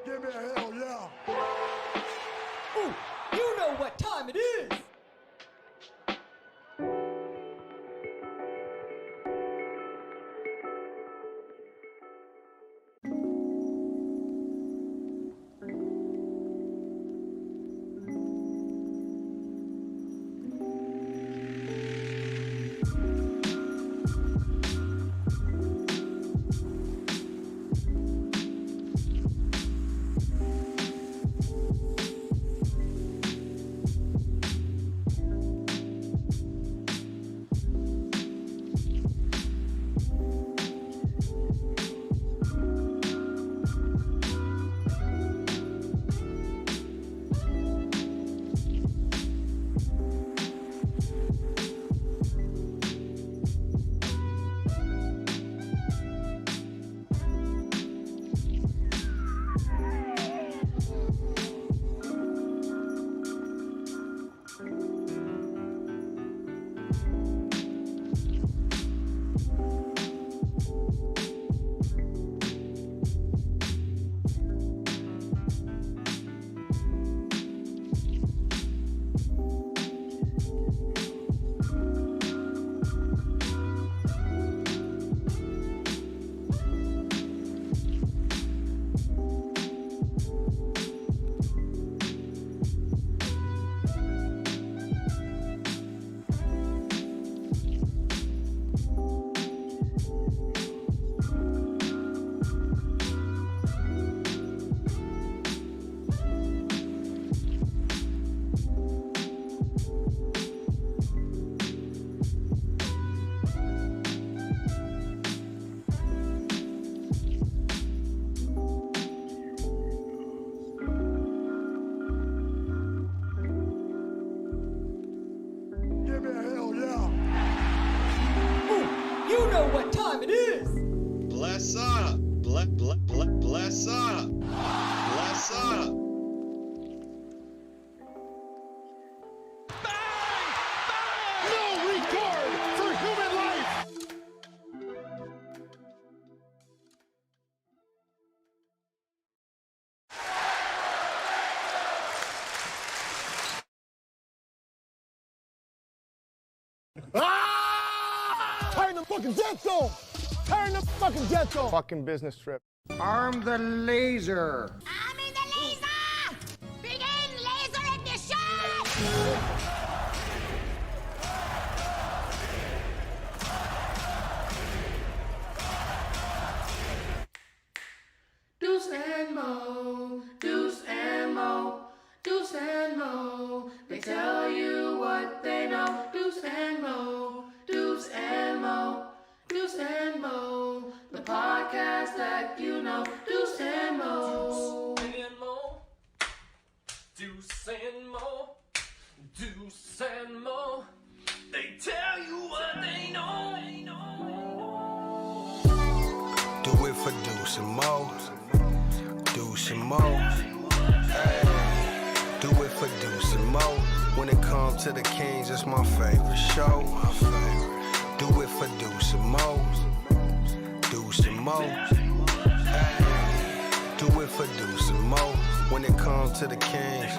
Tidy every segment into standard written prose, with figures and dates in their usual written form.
Give me a hell yeah. Ooh, you know what time it is. Give me a hell yeah. Ooh, you know what time it is. Bless up. Bless up. Bless up. No regard for human life. Turn the fucking jet zone. Turn the fucking jet zone. Fucking business trip. Arm the laser. I'm in the laser! Begin laser ignition! Deuce and Mo, Deuce and Mo, Deuce and Mo. They tell you what they know. Deuce and Mo, Deuce and Mo, Deuce and Mo. The podcast that you know. Deuce and Mo. Deuce and Mo, Deuce and Mo. They tell you what they know. Do it for Deuce. some more. Do some more. Hey. Do it for do some more. When it comes to the Kings, it's my favorite show. Do it for do some more. Do some more. Hey. Do it for do some more. When it comes to the Kings.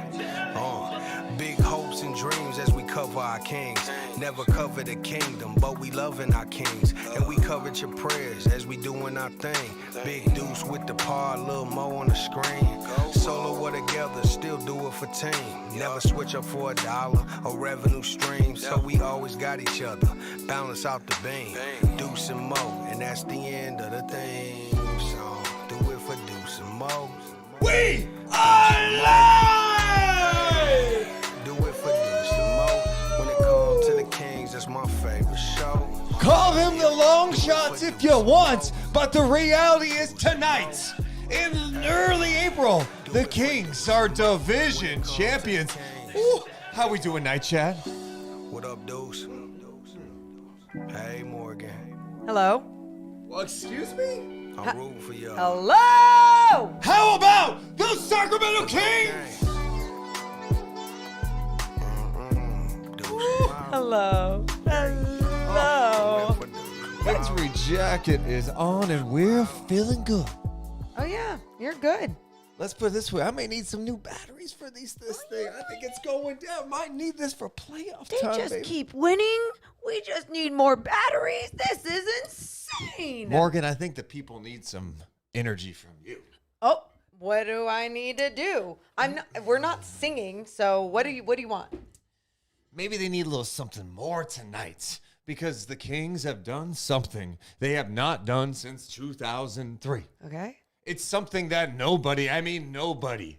Big hopes and dreams as we cover our kings. Never cover the kingdom, but we loving our kings. And we covered your prayers as we doing our thing. Big Deuce with the par, Lil Mo on the screen. Solo or together, still do it for team. Never switch up for $1 or revenue stream. So we always got each other, balance out the beam. Deuce and Mo, and that's the end of the thing. So do it for Deuce and Mo. We are live! Do it for Deuce and Mo. When it comes to the Kings, that's my favorite show. Call them the long shots if you want, but the reality is tonight, in early April, the Kings are division champions. Ooh, how we doing, Night Chat? What up, Deuce? Hey, Morgan. Hello? Well, excuse me? I'm rooting for you. Hello! How about the Sacramento Kings? Hello. Hello. Victory jacket is on and we're feeling good. Oh, yeah. You're good. Let's put it this way. I may need some new batteries for this thing. I think it's going down. Might need this for playoff They time, just baby. keep winning. We just need more batteries. This is insane. Morgan, I think the people need some energy from you. Oh, what do I need to do? We're not singing, so what do you want? Maybe they need a little something more tonight because the Kings have done something they have not done since 2003. Okay. It's something that nobody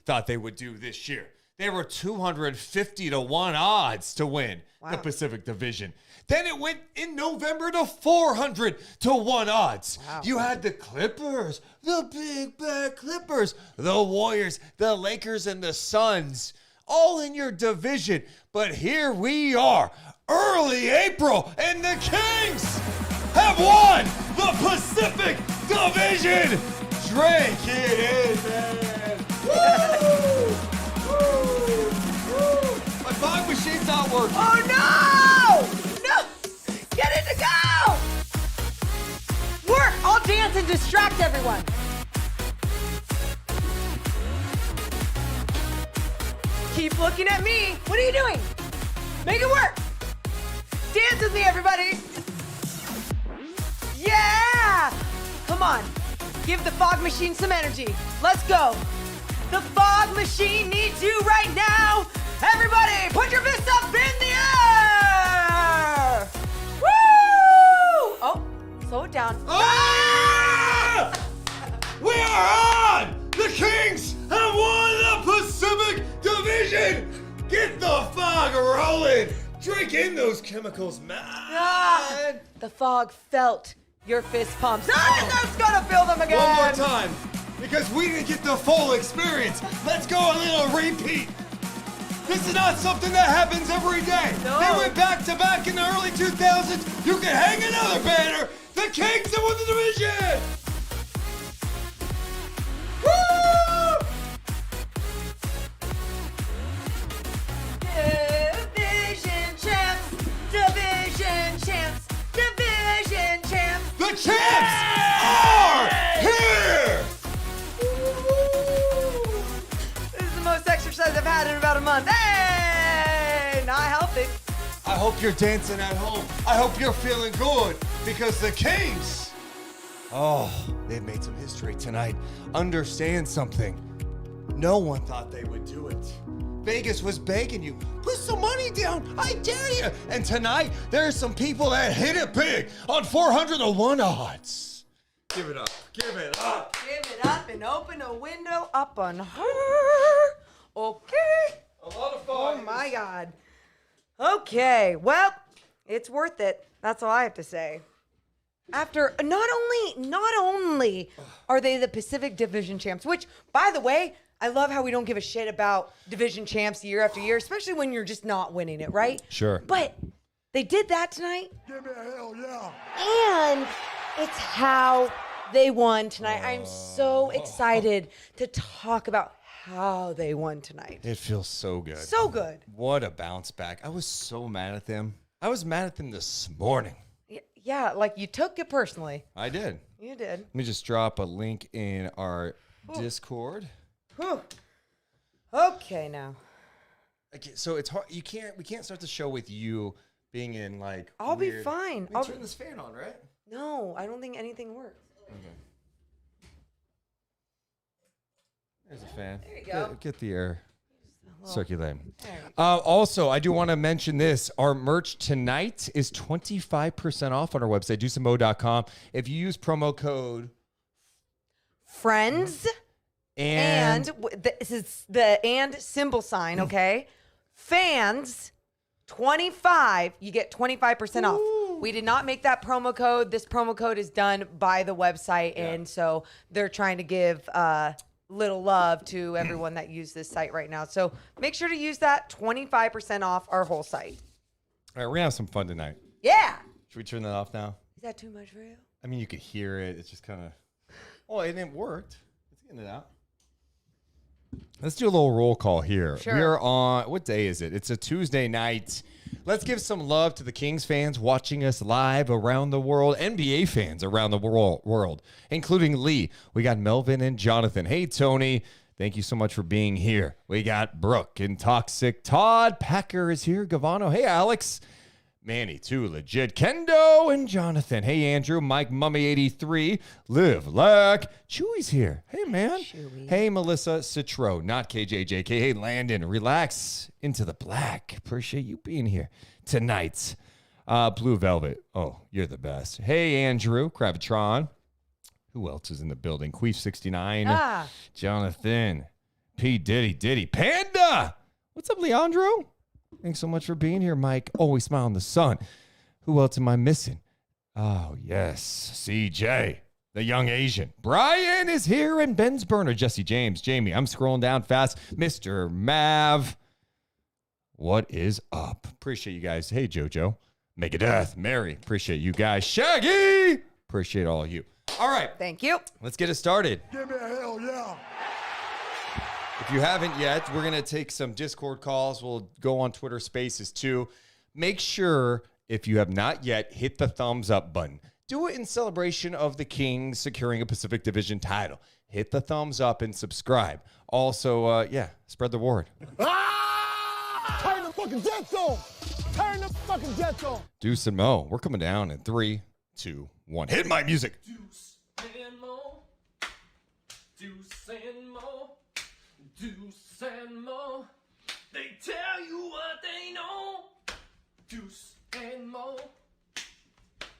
thought they would do this year. They were 250 to 1 odds to win the Pacific Division. Then it went in November to 400 to 1 odds. Wow. You had the Clippers, the big bad Clippers, the Warriors, the Lakers, and the Suns, all in your division. But here we are, early April, and the Kings have won the Pacific Division. Drink it in, man. Woo! Woo! Woo! My fog machine's not working. Oh, no! No! Get it to go! Work! I'll dance and distract everyone. Keep looking at me. What are you doing? Make it work. Dance with me, everybody. Yeah! Come on. Give the fog machine some energy. Let's go. The fog machine needs you right now. Everybody, put your fists up in the air. Woo! Oh, slow it down. Ah! We are on! The Kings have won the Pacific Division! Get the fog rolling! Drink in those chemicals, man! Ah, the fog felt your fist pumps. And that's gonna feel them again. One more time, because we didn't get the full experience. Let's go a little repeat. This is not something that happens every day. No. They went back to back in the early 2000s. You can hang another banner. The Kings have won the division! Woo! Division champs, division champs, division champs. The champs are here! This is the most exercise I've had in about a month. Hey, not healthy. I hope you're dancing at home. I hope you're feeling good because the Kings, they've made some history tonight. Understand something. No one thought they would do it. Vegas was begging you, put some money down, I dare you. And tonight, there's some people that hit it big on 400 to 1 odds. Give it up, give it up. Give it up and open a window up on her. Okay. A lot of Oh fun. my God. Okay, well, it's worth it. That's all I have to say. After not only are they the Pacific Division champs, which, by the way, I love how we don't give a shit about division champs year after year, especially when you're just not winning it, right? Sure. But they did that tonight. Give me a hell yeah. And it's how They won tonight. I'm so excited to talk about how they won tonight. It feels so good. So good. What a bounce back. I was so mad at them. I was mad at them this morning. Yeah, like you took it personally. I did. You did. Let me just drop a link in our Discord. Whew. Okay, now. Okay, so it's hard. We can't start the show with you being in like. I'll be weird- fine. I'll turn this fan on, right? No, I don't think anything works. Okay. There's a fan. There you go. Get the air circulating. There you Also, I do want to mention this. Our merch tonight is 25% off on our website, deuceandmo.com. If you use promo code Friends and this is the and symbol sign, okay? Fans 25, you get 25% off. We did not make that promo code. This promo code is done by the website, and so they're trying to give little love to everyone that use this site right now. So make sure to use that 25% off our whole site. All right, we're going to have some fun tonight. Yeah. Should we turn that off now? Is that too much for you? I mean, you could hear it. It's just kind of... Oh, and it worked. Let's get it out. Let's do a little roll call here. Sure. We're on... What day is it? It's a Tuesday night. Let's give some love to the Kings fans watching us live around the world, NBA fans around the world, including Lee. We got Melvin and Jonathan. Hey, Tony. Thank you so much for being here. We got Brooke and Toxic. Todd Packer is here. Gavano. Hey, Alex. Manny, too legit. Kendo and Jonathan. Hey, Andrew. Mike Mummy 83. Live Lack. Chewy's here. Hey, man. Chewy. Hey, Melissa Citro. Not KJJK. Hey, Landon. Relax into the black. Appreciate you being here tonight. Blue Velvet. Oh, you're the best. Hey, Andrew. Kravitron. Who else is in the building? Queef 69. Jonathan. P. Diddy. Panda. What's up, Leandro? Thanks so much for being here, Mike. Always smile in the sun. Who else am I missing? Oh, yes. CJ, the young Asian. Brian is here, and Ben's burner. Jesse James. Jamie, I'm scrolling down fast. Mr. Mav. What is up? Appreciate you guys. Hey, JoJo. Megadeth. Mary. Appreciate you guys. Shaggy. Appreciate all of you. All right. Thank you. Let's get it started. Give me a hell yeah. If you haven't yet, we're going to take some Discord calls. We'll go on Twitter Spaces too. Make sure, if you have not yet, hit the thumbs up button. Do it in celebration of the Kings securing a Pacific Division title. Hit the thumbs up and subscribe. Also, spread the word. Turn the fucking jet zone. Turn the fucking jet zone. Deuce and Mo, we're coming down in 3, 2, 1. Hit my music. Deuce and Mo. Deuce and Mo. Deuce and Mo. They tell you what they know. Deuce and Mo.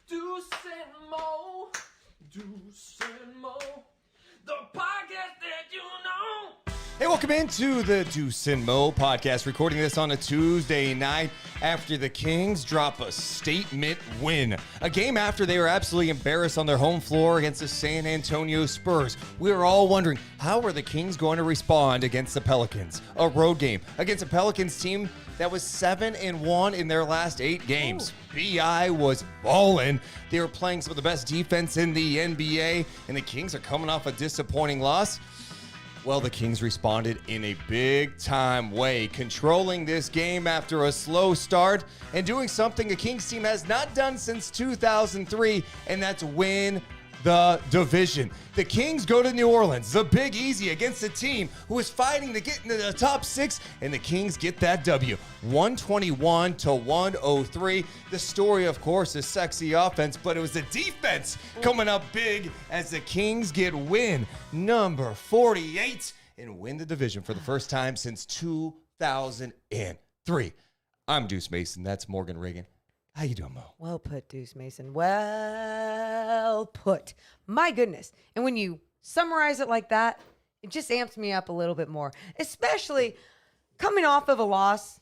Deuce and Mo. Deuce and Mo. The podcast that you know. Hey, welcome into the Deuce and Mo podcast. Recording this on a Tuesday night after the Kings drop a statement win. A game after they were absolutely embarrassed on their home floor against the San Antonio Spurs. We were all wondering, how are the Kings going to respond against the Pelicans? A road game against a Pelicans team that was 7-1 in their last 8 games. BI was balling. They were playing some of the best defense in the NBA, and the Kings are coming off a disappointing loss. Well, the Kings responded in a big-time way, controlling this game after a slow start and doing something a Kings team has not done since 2003, and that's win the division. The Kings go to New Orleans, the Big Easy, against a team who is fighting to get into the top 6, and the Kings get that W, 121-103. The story, of course, is sexy offense, but it was the defense coming up big as the Kings get win number 48 and win the division for the first time since 2003. I'm Deuce Mason. That's Morgan Reagan. How you doing, Mo? Well put, Deuce Mason. Well put. My goodness. And when you summarize it like that, it just amps me up a little bit more, especially coming off of a loss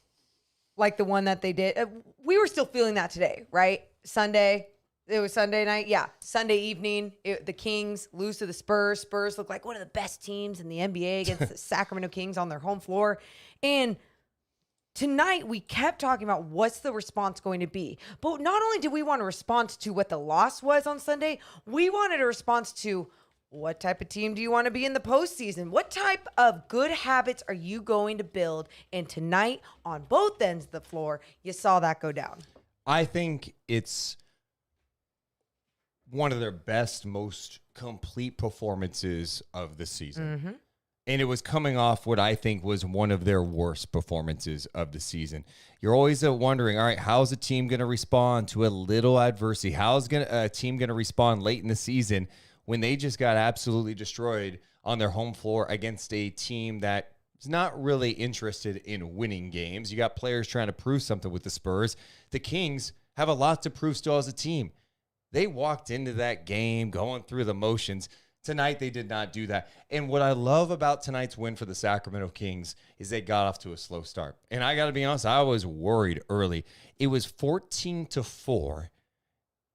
like the one that they did. We were still feeling that today, right? Sunday. It was Sunday night. Yeah. Sunday evening, the Kings lose to the Spurs. Spurs look like one of the best teams in the NBA against the Sacramento Kings on their home floor. And tonight we kept talking about what's the response going to be. But not only did we want a response to what the loss was on Sunday, we wanted a response to what type of team do you want to be in the postseason? What type of good habits are you going to build? And tonight, on both ends of the floor, you saw that go down. I think it's one of their best, most complete performances of the season. Mm-hmm. And it was coming off what I think was one of their worst performances of the season. You're always wondering, all right, how's a team going to respond to a little adversity? How's a team going to respond late in the season when they just got absolutely destroyed on their home floor against a team that is not really interested in winning games? You got players trying to prove something with the Spurs. The Kings have a lot to prove still as a team. They walked into that game going through the motions. Tonight, they did not do that. And what I love about tonight's win for the Sacramento Kings is they got off to a slow start. And I got to be honest, I was worried early. It was 14-4.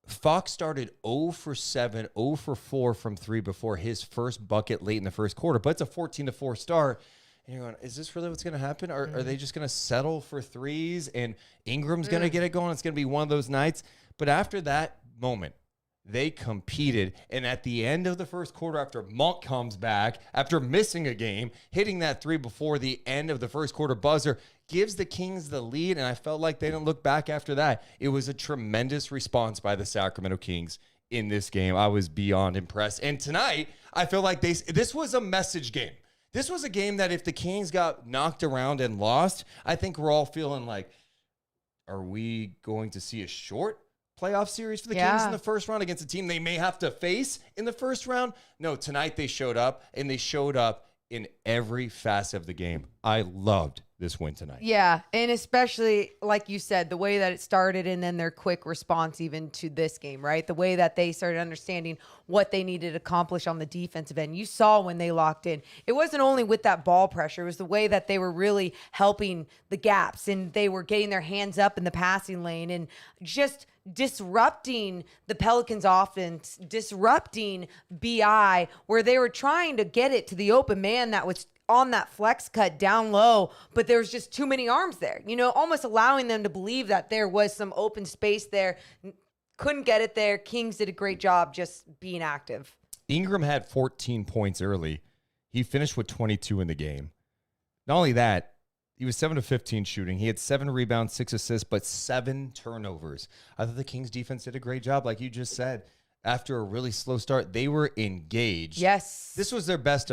Fox started 0 for 7, 0 for 4 from 3 before his first bucket late in the first quarter. But it's a 14-4 start. And you're going, is this really what's going to happen? Are they just going to settle for threes and Ingram's going to get it going? It's going to be one of those nights. But after that moment, they competed. And at the end of the first quarter, after Monk comes back, after missing a game, hitting that three before the end of the first quarter buzzer, gives the Kings the lead. And I felt like they didn't look back after that. It was a tremendous response by the Sacramento Kings in this game. I was beyond impressed. And tonight, I feel like this was a message game. This was a game that if the Kings got knocked around and lost, I think we're all feeling like, are we going to see a short playoff series for the Kings in the first round against a team they may have to face in the first round? No, tonight they showed up, and they showed up in every facet of the game. I loved this win tonight. Yeah, and especially, like you said, the way that it started and then their quick response even to this game, right? The way that they started understanding what they needed to accomplish on the defensive end. You saw when they locked in. It wasn't only with that ball pressure. It was the way that they were really helping the gaps, and they were getting their hands up in the passing lane and just disrupting the Pelicans offense, disrupting BI, where they were trying to get it to the open man that was on that flex cut down low, but there was just too many arms there, almost allowing them to believe that there was some open space there. Couldn't get it there. Kings did a great job just being active. Ingram had 14 points early. He finished with 22 in the game. Not only that, he was 7 of 15 shooting. He had 7 rebounds, 6 assists, but 7 turnovers. I thought the Kings defense did a great job, like you just said. After a really slow start, they were engaged. Yes. This was their best,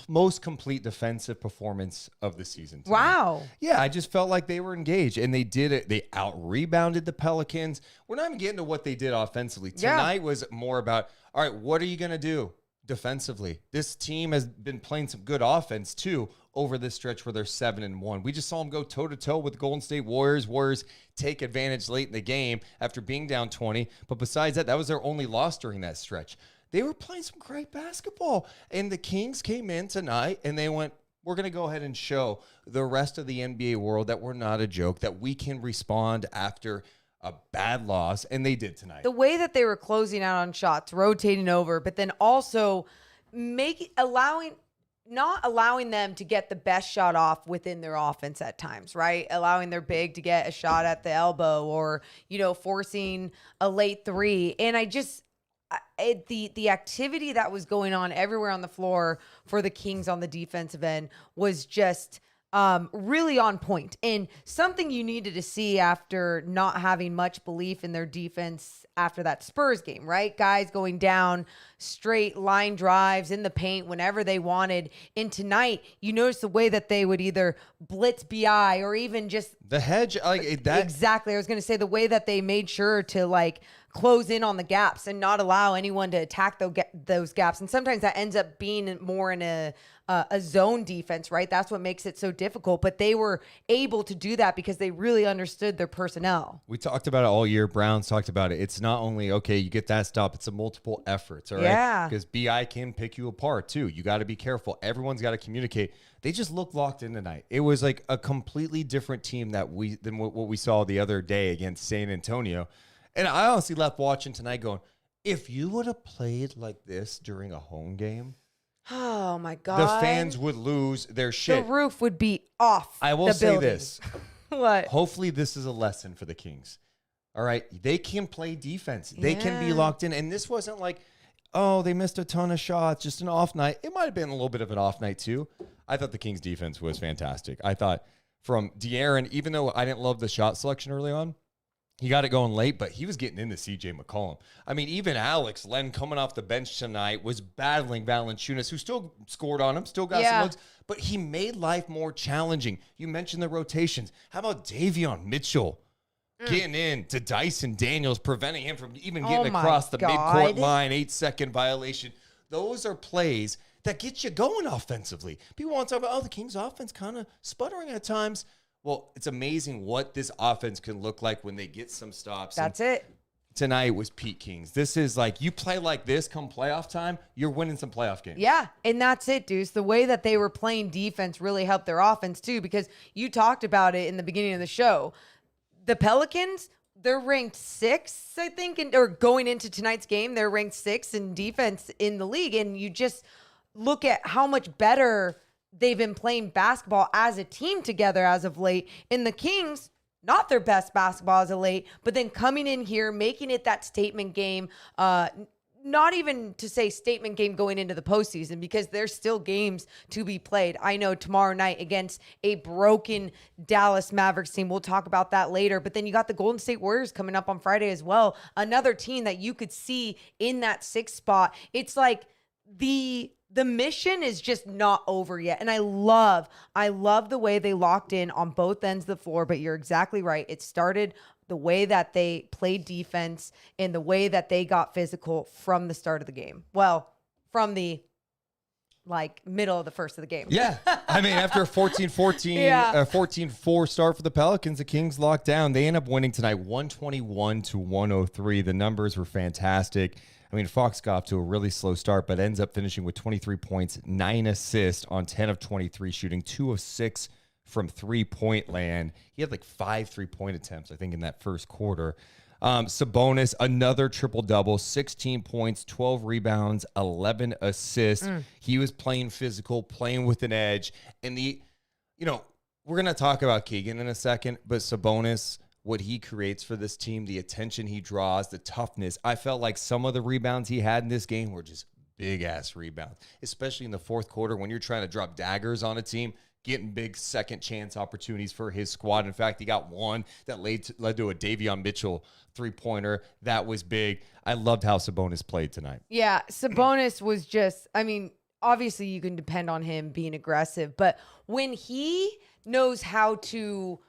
most complete defensive performance of the season tonight. Wow. Yeah, I just felt like they were engaged, and they did it. They out-rebounded the Pelicans. We're not even getting to what they did offensively. Tonight was more about, all right, what are you going to do defensively? This team has been playing some good offense, too, over this stretch where they're 7-1. We just saw them go toe-to-toe with the Golden State Warriors. Warriors take advantage late in the game after being down 20. But besides that, that was their only loss during that stretch. They were playing some great basketball. And the Kings came in tonight and they went, we're going to go ahead and show the rest of the NBA world that we're not a joke, that we can respond after a bad loss. And they did tonight. The way that they were closing out on shots, rotating over, but then also not allowing them to get the best shot off within their offense at times, right? Allowing their big to get a shot at the elbow or, forcing a late three. And the activity that was going on everywhere on the floor for the Kings on the defensive end was just really on point, and something you needed to see after not having much belief in their defense after that Spurs game, right? Guys going down straight line drives in the paint whenever they wanted. And tonight, you notice the way that they would either blitz BI or even just the hedge, like that. Exactly. I was going to say the way that they made sure to close in on the gaps and not allow anyone to attack those gaps. And sometimes that ends up being more in a zone defense, right? That's what makes it so difficult. But they were able to do that because they really understood their personnel. We talked about it all year. Browns talked about it. It's not only, okay, you get that stop. It's a multiple efforts, all right? Yeah. Because BI can pick you apart, too. You got to be careful. Everyone's got to communicate. They just looked locked in tonight. It was like a completely different team than what we saw the other day against San Antonio. And I honestly left watching tonight going, if you would have played like this during a home game, Oh my God. The fans would lose their shit. The roof would be off. I will the say building. this. What? Hopefully this is a lesson for the Kings. All right. They can play defense. They can be locked in. And this wasn't like, oh, they missed a ton of shots, just an off night. It might have been a little bit of an off night too. I thought the Kings defense was fantastic. I thought from De'Aaron, even though I didn't love the shot selection early on, he got it going late, but he was getting into C.J. McCollum. I mean, even Alex Len coming off the bench tonight was battling Valanciunas, who still scored on him, still got some looks, but he made life more challenging. You mentioned the rotations. How about Davion Mitchell getting in to Dyson Daniels, preventing him from even getting across the midcourt line, 8-second violation. Those are plays that get you going offensively. People want to talk about, oh, the Kings offense kind of sputtering at times. Well, it's amazing what this offense can look like when they get some stops. That's it. Tonight was Pete Kings. This is like, you play like this come playoff time, you're winning some playoff games. Yeah, and that's it, Deuce. The way that they were playing defense really helped their offense too, because you talked about it in the beginning of the show. The Pelicans, they're ranked 6th, I think, or going into tonight's game, they're ranked 6th in defense in the league. And you just look at how much better they've been playing basketball as a team together as of late. And the Kings, not their best basketball as of late, but then coming in here, making it that statement game, not even to say statement game going into the postseason, because there's still games to be played. I know tomorrow night against a broken Dallas Mavericks team. We'll talk about that later. But then you got the Golden State Warriors coming up on Friday as well. Another team that you could see in that 6th spot. It's like the mission is just not over yet. And I love the way they locked in on both ends of the floor. But you're exactly right. It started the way that they played defense and the way that they got physical from the start of the game. Well, from the middle of the first of the game. Yeah. I mean, after a 14-14, 14-4 start for the Pelicans, the Kings locked down. They end up winning tonight 121-103. The numbers were fantastic. I mean, Fox got off to a really slow start, but ends up finishing with 23 points, 9 assists on 10 of 23 shooting, 2 of 6 from three-point land. He had like 5 3-point attempts, I think, in that first quarter. Sabonis, another triple-double, 16 points, 12 rebounds, 11 assists. He was playing physical, playing with an edge. And we're going to talk about Keegan in a second, but Sabonis, what he creates for this team, the attention he draws, the toughness. I felt like some of the rebounds he had in this game were just big-ass rebounds, especially in the fourth quarter when you're trying to drop daggers on a team, getting big second-chance opportunities for his squad. In fact, he got one that led to a Davion Mitchell three-pointer. That was big. I loved how Sabonis played tonight. Yeah, Sabonis was just, I mean, obviously you can depend on him being aggressive, but when he knows how to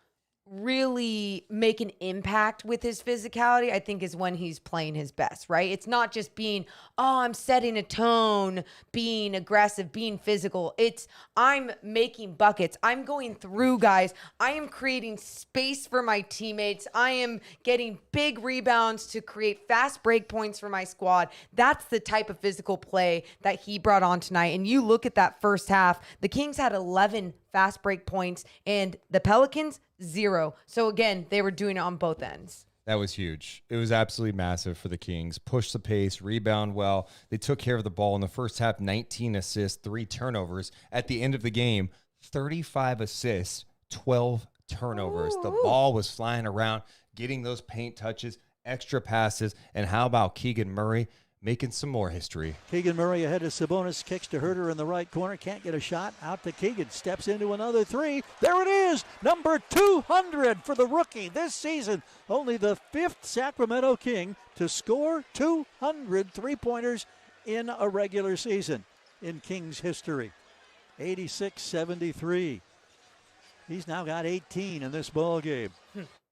really make an impact with his physicality, I think is when he's playing his best, right? It's not just being, oh, I'm setting a tone, being aggressive, being physical. It's, I'm making buckets. I'm going through guys. I am creating space for my teammates. I am getting big rebounds to create fast break points for my squad. That's the type of physical play that he brought on tonight. And you look at that first half, the Kings had 11 fast break points and the Pelicans 0. So again, they were doing it on both ends. That was huge. It was absolutely massive for the Kings. Push the pace, rebound well. They took care of the ball in the first half, 19 assists, 3 turnovers. At the end of the game, 35 assists, 12 turnovers. The ball was flying around, getting those paint touches, extra passes. And how about Keegan Murray making some more history? Keegan Murray ahead of Sabonis, kicks to Herter in the right corner, can't get a shot, out to Keegan, steps into another 3. There it is, number 200 for the rookie this season. Only the 5th Sacramento King to score 200 three-pointers in a regular season in Kings history. 86-73. He's now got 18 in this ball game.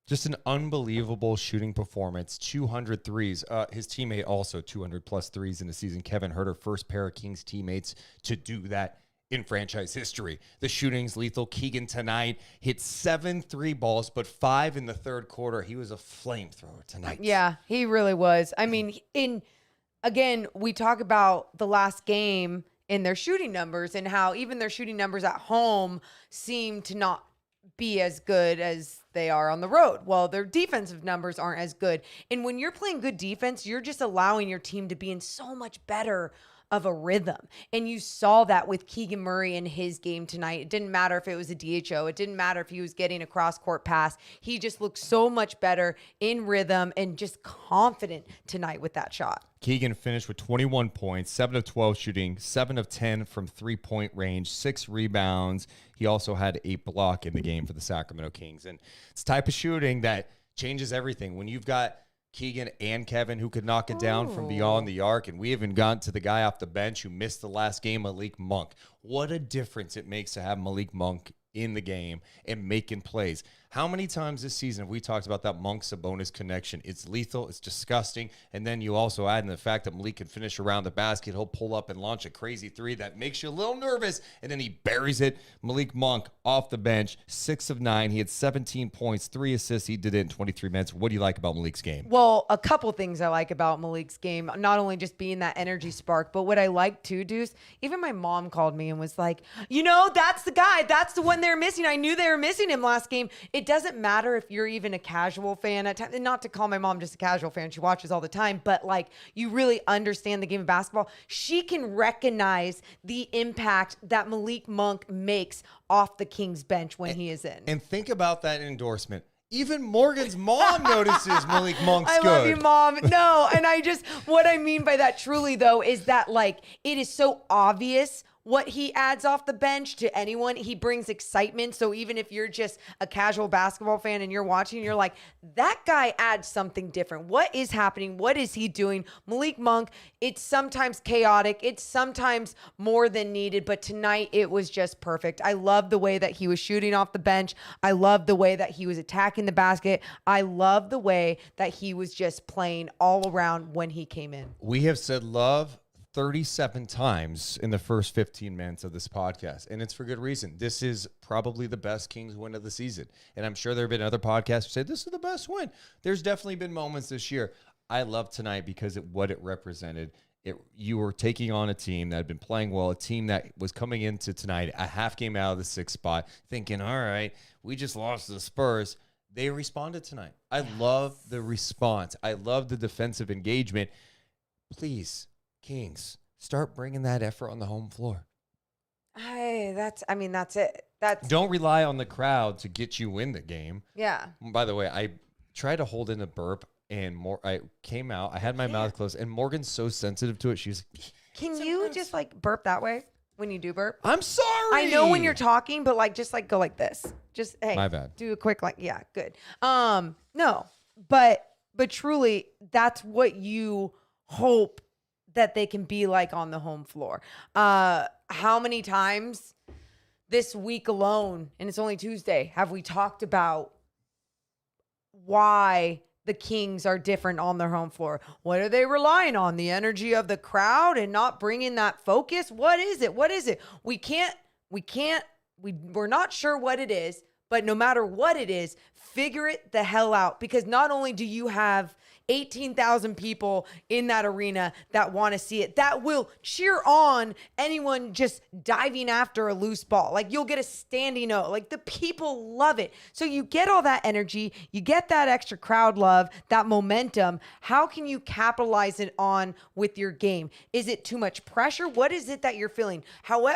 Just an unbelievable shooting performance. 200 threes. His teammate also 200-plus threes in the season. Kevin Herter, first pair of Kings teammates to do that in franchise history. The shooting's lethal. Keegan tonight hit 7 3 balls, but 5 in the third quarter. He was a flamethrower tonight. Yeah, he really was. I mean, again, we talk about the last game in their shooting numbers and how even their shooting numbers at home seem to not be as good as they are on the road. Well, their defensive numbers aren't as good. And when you're playing good defense, you're just allowing your team to be in so much better of a rhythm. And you saw that with Keegan Murray in his game tonight. It didn't matter if it was a DHO. It didn't matter if he was getting a cross-court pass. He just looked so much better in rhythm and just confident tonight with that shot. Keegan finished with 21 points, 7 of 12 shooting, 7 of 10 from three-point range, 6 rebounds. He also had a block in the game for the Sacramento Kings. And it's the type of shooting that changes everything. When you've got Keegan and Kevin who could knock it down from beyond the arc, and we haven't gotten to the guy off the bench who missed the last game, Malik Monk. What a difference it makes to have Malik Monk in the game and making plays. How many times this season have we talked about that Monk-Sabonis connection? It's lethal. It's disgusting. And then you also add in the fact that Malik can finish around the basket. He'll pull up and launch a crazy three that makes you a little nervous, and then he buries it. Malik Monk off the bench, 6 of 9. He had 17 points, 3 assists. He did it in 23 minutes. What do you like about Malik's game? Well, a couple things I like about Malik's game, not only just being that energy spark, but what I like too, Deuce, even my mom called me and was like, that's the guy. That's the one they're missing. I knew they were missing him last game. It doesn't matter if you're even a casual fan at times, and not to call my mom just a casual fan. She watches all the time, but like you really understand the game of basketball. She can recognize the impact that Malik Monk makes off the Kings bench when he is in. And think about that endorsement. Even Morgan's mom notices Malik Monk's I good. love you, Mom. No, and what I mean by that truly, though, is that, like, it is so obvious what he adds off the bench to anyone. He brings excitement. So even if you're just a casual basketball fan and you're watching, you're like, that guy adds something different. What is happening? What is he doing? Malik Monk, it's sometimes chaotic. It's sometimes more than needed. But tonight it was just perfect. I love the way that he was shooting off the bench. I love the way that he was attacking the basket. I love the way that he was just playing all around when he came in. We have said love 37 times in the first 15 minutes of this podcast, and it's for good reason. This is probably the best Kings win of the season, and I'm sure there have been other podcasts who say this is the best win. There's definitely been moments this year. I love tonight because what it represented. You were taking on a team that had been playing well, a team that was coming into tonight a half game out of the 6th spot, thinking, all right, we just lost to the Spurs. They responded tonight. I love the response. I love the defensive engagement. Please, Kings, start bringing that effort on the home floor. That's it. Don't rely on the crowd to get you in the game. Yeah. By the way, I tried to hold in a burp, and I came out. I had my mouth closed, and Morgan's so sensitive to it. She's like, can you just like burp that way when you do burp? I'm sorry. I know when you're talking, but like just like go like this. Just hey, my bad. Do a quick good. No, but truly, that's what you hope that they can be like on the home floor. How many times this week alone, and it's only Tuesday, have we talked about why the Kings are different on their home floor? What are they relying on? The energy of the crowd and not bringing that focus? What is it? We're not sure what it is, but no matter what it is, figure it the hell out, because not only do you have 18,000 people in that arena that want to see it, that will cheer on anyone just diving after a loose ball. Like you'll get a standing O. Like the people love it. So you get all that energy, you get that extra crowd love, that momentum. How can you capitalize it on with your game? Is it too much pressure? What is it that you're feeling?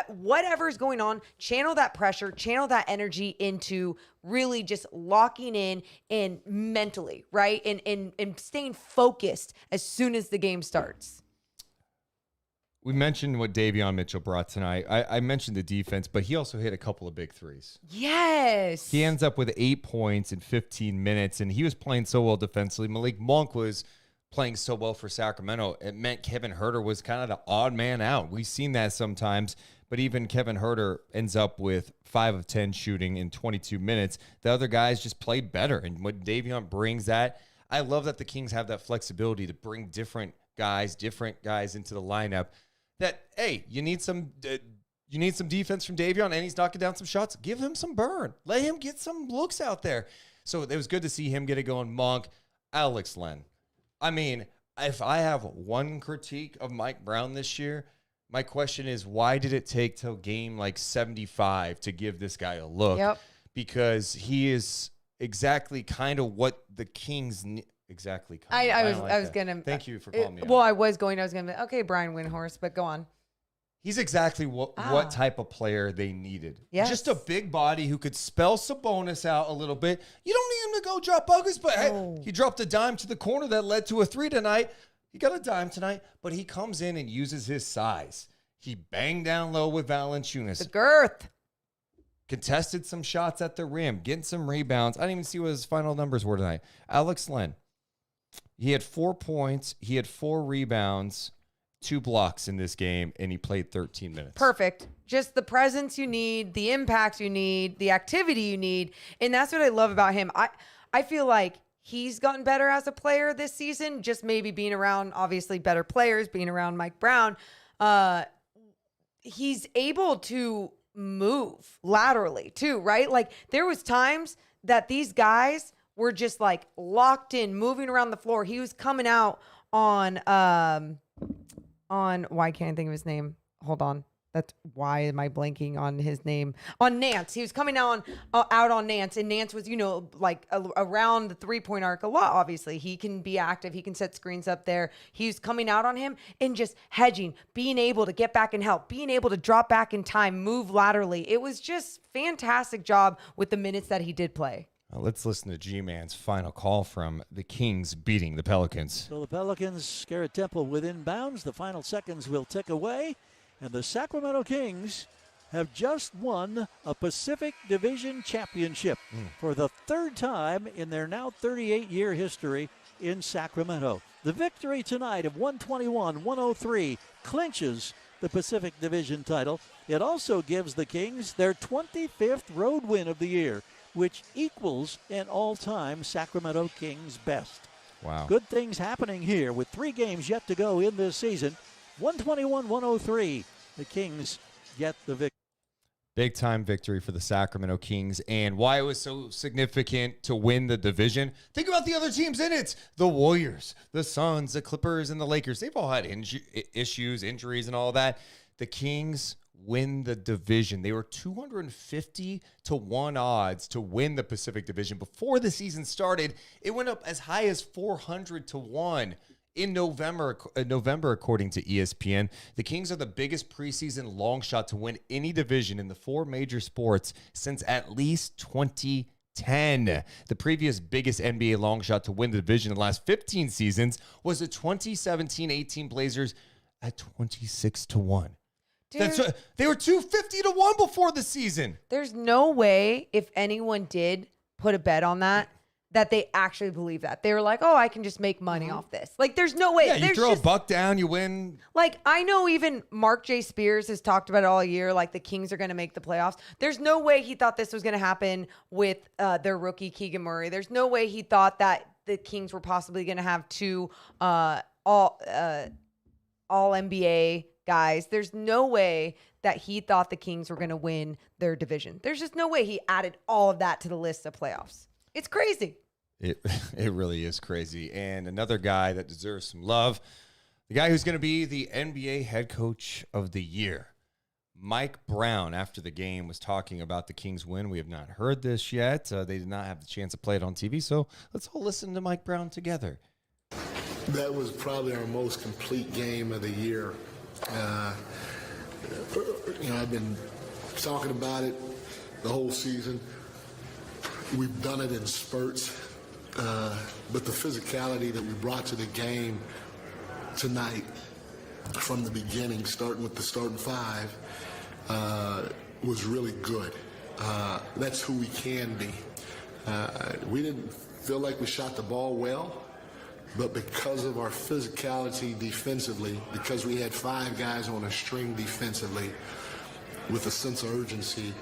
Whatever's going on, channel that pressure, channel that energy into really just locking in and mentally, right? And staying focused as soon as the game starts. We mentioned what Davion Mitchell brought tonight. I mentioned the defense, but he also hit a couple of big threes. Yes. He ends up with 8 points in 15 minutes, and he was playing so well defensively. Malik Monk was playing so well for Sacramento. It meant Kevin Huerter was kind of the odd man out. We've seen that sometimes. But even Kevin Huerter ends up with 5 of 10 shooting in 22 minutes. The other guys just played better. And when Davion brings that, I love that the Kings have that flexibility to bring different guys into the lineup. That, hey, you need some defense from Davion, and he's knocking down some shots. Give him some burn. Let him get some looks out there. So it was good to see him get it going. Monk, Alex Len. I mean, if I have one critique of Mike Brown this year, my question is, why did it take till game like 75 to give this guy a look? Yep. Because he is exactly kind of what the Kings exactly. I was that. gonna. Thank you for calling me. Well, out. I was going to be, okay, Brian Windhorst, but go on. He's exactly what type of player they needed. Yes. Just a big body who could spell Sabonis out a little bit. You don't need him to go drop buckets, but hey, he dropped a dime to the corner that led to a 3 tonight. He got a dime tonight, but he comes in and uses his size. He banged down low with Valanciunas. The girth. Contested some shots at the rim, getting some rebounds. I didn't even see what his final numbers were tonight. Alex Len, he had 4 points. He had 4 rebounds. 2 blocks in this game, and he played 13 minutes. Perfect. Just the presence you need, the impact you need, the activity you need. And that's what I love about him. I feel like he's gotten better as a player this season, just maybe being around, obviously, better players, being around Mike Brown. He's able to move laterally, too, right? Like, there was times that these guys were just, like, locked in, moving around the floor. He was coming out on why can't I think of his name? Hold on. That's why am I blanking on his name? On Nance. He was coming out on Nance, and Nance was, like around the 3-point arc a lot, obviously. He can be active. He can set screens up there. He was coming out on him and just hedging, being able to get back and help, being able to drop back in time, move laterally. It was just fantastic job with the minutes that he did play. Let's listen to G-Man's final call from the Kings beating the Pelicans. So the Pelicans, Garrett Temple within bounds. The final seconds will tick away. And the Sacramento Kings have just won a Pacific Division championship for the 3rd time in their now 38-year history in Sacramento. The victory tonight of 121-103 clinches the Pacific Division title. It also gives the Kings their 25th road win of the year, which equals an all-time Sacramento Kings best. Wow. Good things happening here with 3 games yet to go in this season. 121-103. The Kings get the victory. Big time victory for the Sacramento Kings, and why it was so significant to win the division. Think about the other teams in it. The Warriors, the Suns, the Clippers, and the Lakers. They've all had issues, injuries, and all that. The Kings win the division. They were 250 to 1 odds to win the Pacific Division. Before the season started, it went up as high as 400 to 1 in November, according to ESPN. The Kings are the biggest preseason long shot to win any division in the 4 major sports since at least 2010. The previous biggest NBA long shot to win the division in the last 15 seasons was the 2017-18 Blazers at 26 to 1. Dude, They were 250 to 1 before the season. There's no way, if anyone did put a bet on that they actually believe that. They were like, oh, I can just make money off this. Like, there's no way. Yeah, you throw a buck down, you win. Like, I know even Mark J. Spears has talked about it all year, like the Kings are going to make the playoffs. There's no way he thought this was going to happen with their rookie Keegan Murray. There's no way he thought that the Kings were possibly going to have 2 all NBA guys. There's no way that he thought the Kings were going to win their division. There's just no way he added all of that to the list of playoffs. It's crazy. It really is crazy. And another guy that deserves some love, the guy who's going to be the NBA head coach of the year, Mike Brown, after the game, was talking about the Kings win. We have not heard this yet. They did not have the chance to play it on TV, so let's all listen to Mike Brown together. That was probably our most complete game of the year. I've been talking about it the whole season. We've done it in spurts, but the physicality that we brought to the game tonight from the beginning, starting with the starting 5, was really good. That's who we can be. We didn't feel like we shot the ball well, but because of our physicality defensively, because we had 5 guys on a string defensively with a sense of urgency,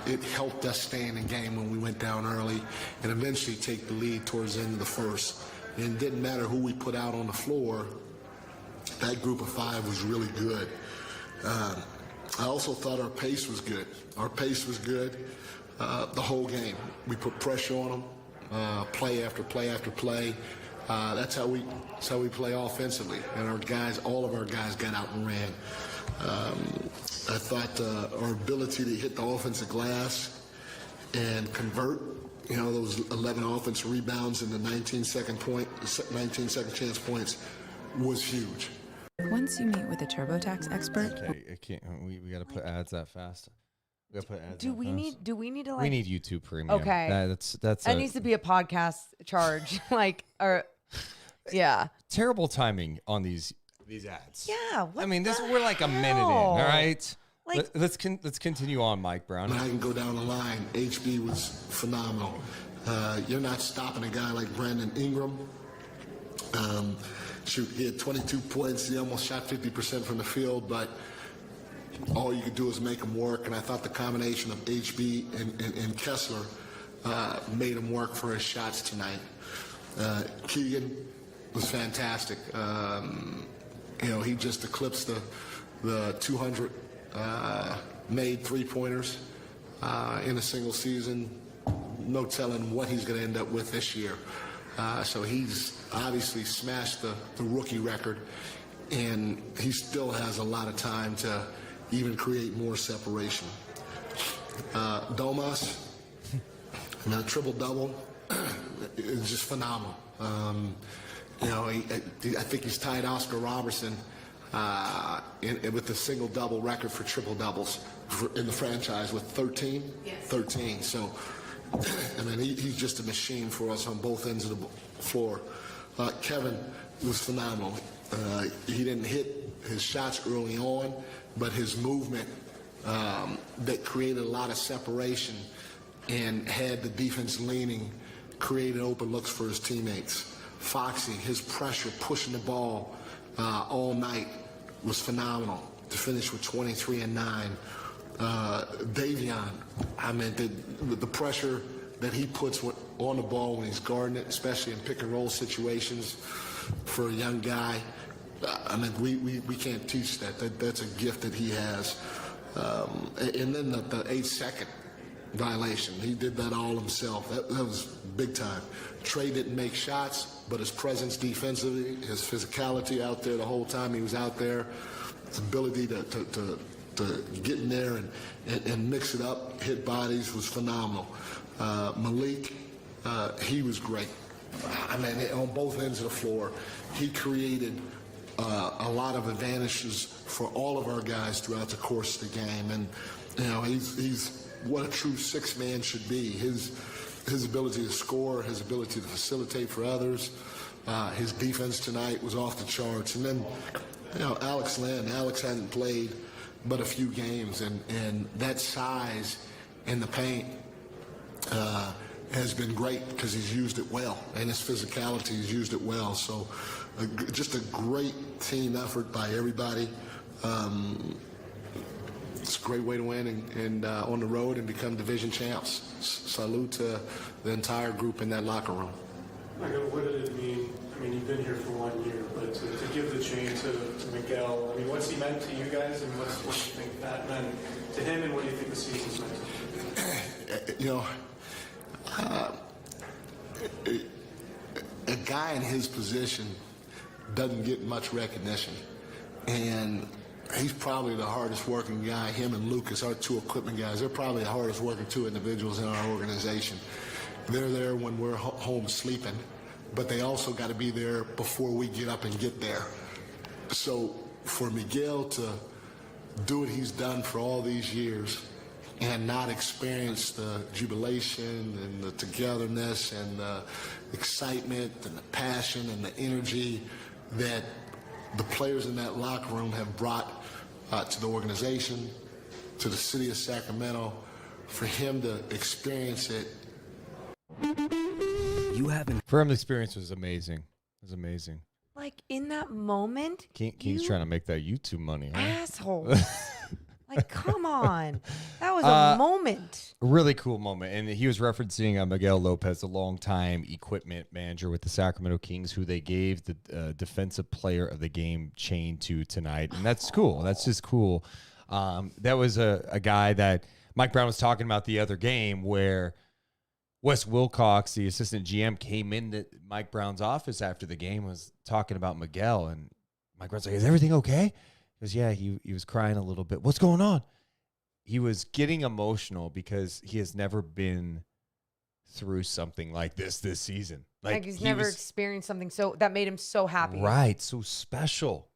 it helped us stay in the game when we went down early and eventually take the lead towards the end of the first. And it didn't matter who we put out on the floor. That group of 5 was really good. I also thought our pace was good. Our pace was good the whole game. We put pressure on them, play after play after play. That's how we play offensively. And all of our guys got out and ran. I thought our ability to hit the offensive glass and convert those 11 offensive rebounds and the 19-second chance points was huge. Once you meet with a TurboTax expert. Okay, I can't. We got to put ads that fast. We got to put ads. Do we need to like? We need YouTube Premium. Okay, that's. That needs to be a podcast charge, yeah. Terrible timing on these ads. Yeah. We're like a minute in. All right. Let's continue on, Mike Brown. I can go down the line. HB was phenomenal. You're not stopping a guy like Brandon Ingram. He had 22 points. He almost shot 50% from the field, but all you could do is make him work. And I thought the combination of HB and Kessler made him work for his shots tonight. Keegan was fantastic. He just eclipsed the 200 made three-pointers in a single season. No telling what he's going to end up with this year. So he's obviously smashed the rookie record, and he still has a lot of time to even create more separation. Domas, a triple-double, is just phenomenal. I think he's tied Oscar Robertson with the single-double record for triple-doubles in the franchise with 13. Yes. 13. So, he's just a machine for us on both ends of the floor. Kevin was phenomenal. He didn't hit his shots early on, but his movement that created a lot of separation and had the defense leaning, created open looks for his teammates. Foxy, his pressure, pushing the ball all night was phenomenal to finish with 23 and 9. Davion, the pressure that he puts on the ball when he's guarding it, especially in pick and roll situations for a young guy. We can't teach that. That's a gift that he has. And then the 8-second violation, he did that all himself. That was big time. Trey didn't make shots, but his presence defensively, his physicality out there the whole time he was out there, his ability to get in there and mix it up, hit bodies, was phenomenal. Malik, he was great. On both ends of the floor, he created a lot of advantages for all of our guys throughout the course of the game. And, he's what a true six-man should be. His ability to score, his ability to facilitate for others, his defense tonight was off the charts. And then, Alex Len. Alex hadn't played but a few games, and that size in the paint has been great because he's used it well, and his physicality, he's used it well. So just a great team effort by everybody. It's a great way to win and on the road and become division champs. Salute to the entire group in that locker room. What did it mean? You've been here for 1 year, but to give the chain to Miguel, what's he meant to you guys, and what do you think that meant to him, and what do you think the season's meant to him? A guy in his position doesn't get much recognition, and he's probably the hardest working guy. Him and Lucas, our two equipment guys, they're probably the hardest working two individuals in our organization. They're there when we're home sleeping, but they also got to be there before we get up and get there. So for Miguel to do what he's done for all these years and not experience the jubilation and the togetherness and the excitement and the passion and the energy that the players in that locker room have brought to the organization, to the city of Sacramento, for him to experience it. For him, the experience was amazing. It was amazing. Like, in that moment, King's trying to make that YouTube money, huh? Asshole. Like, come on. That was a moment. A really cool moment. And he was referencing Miguel Lopez, a longtime equipment manager with the Sacramento Kings, who they gave the defensive player of the game chain to tonight. And that's cool. That's just cool. That was a guy that Mike Brown was talking about the other game, where Wes Wilcox, the assistant GM, came into Mike Brown's office after the game, was talking about Miguel. And Mike Brown's like, "Is everything okay?" He goes, "Yeah," he was crying a little bit. "What's going on?" He was getting emotional because he has never been through something like this season. Like he's never experienced something that made him so happy. Right, so special.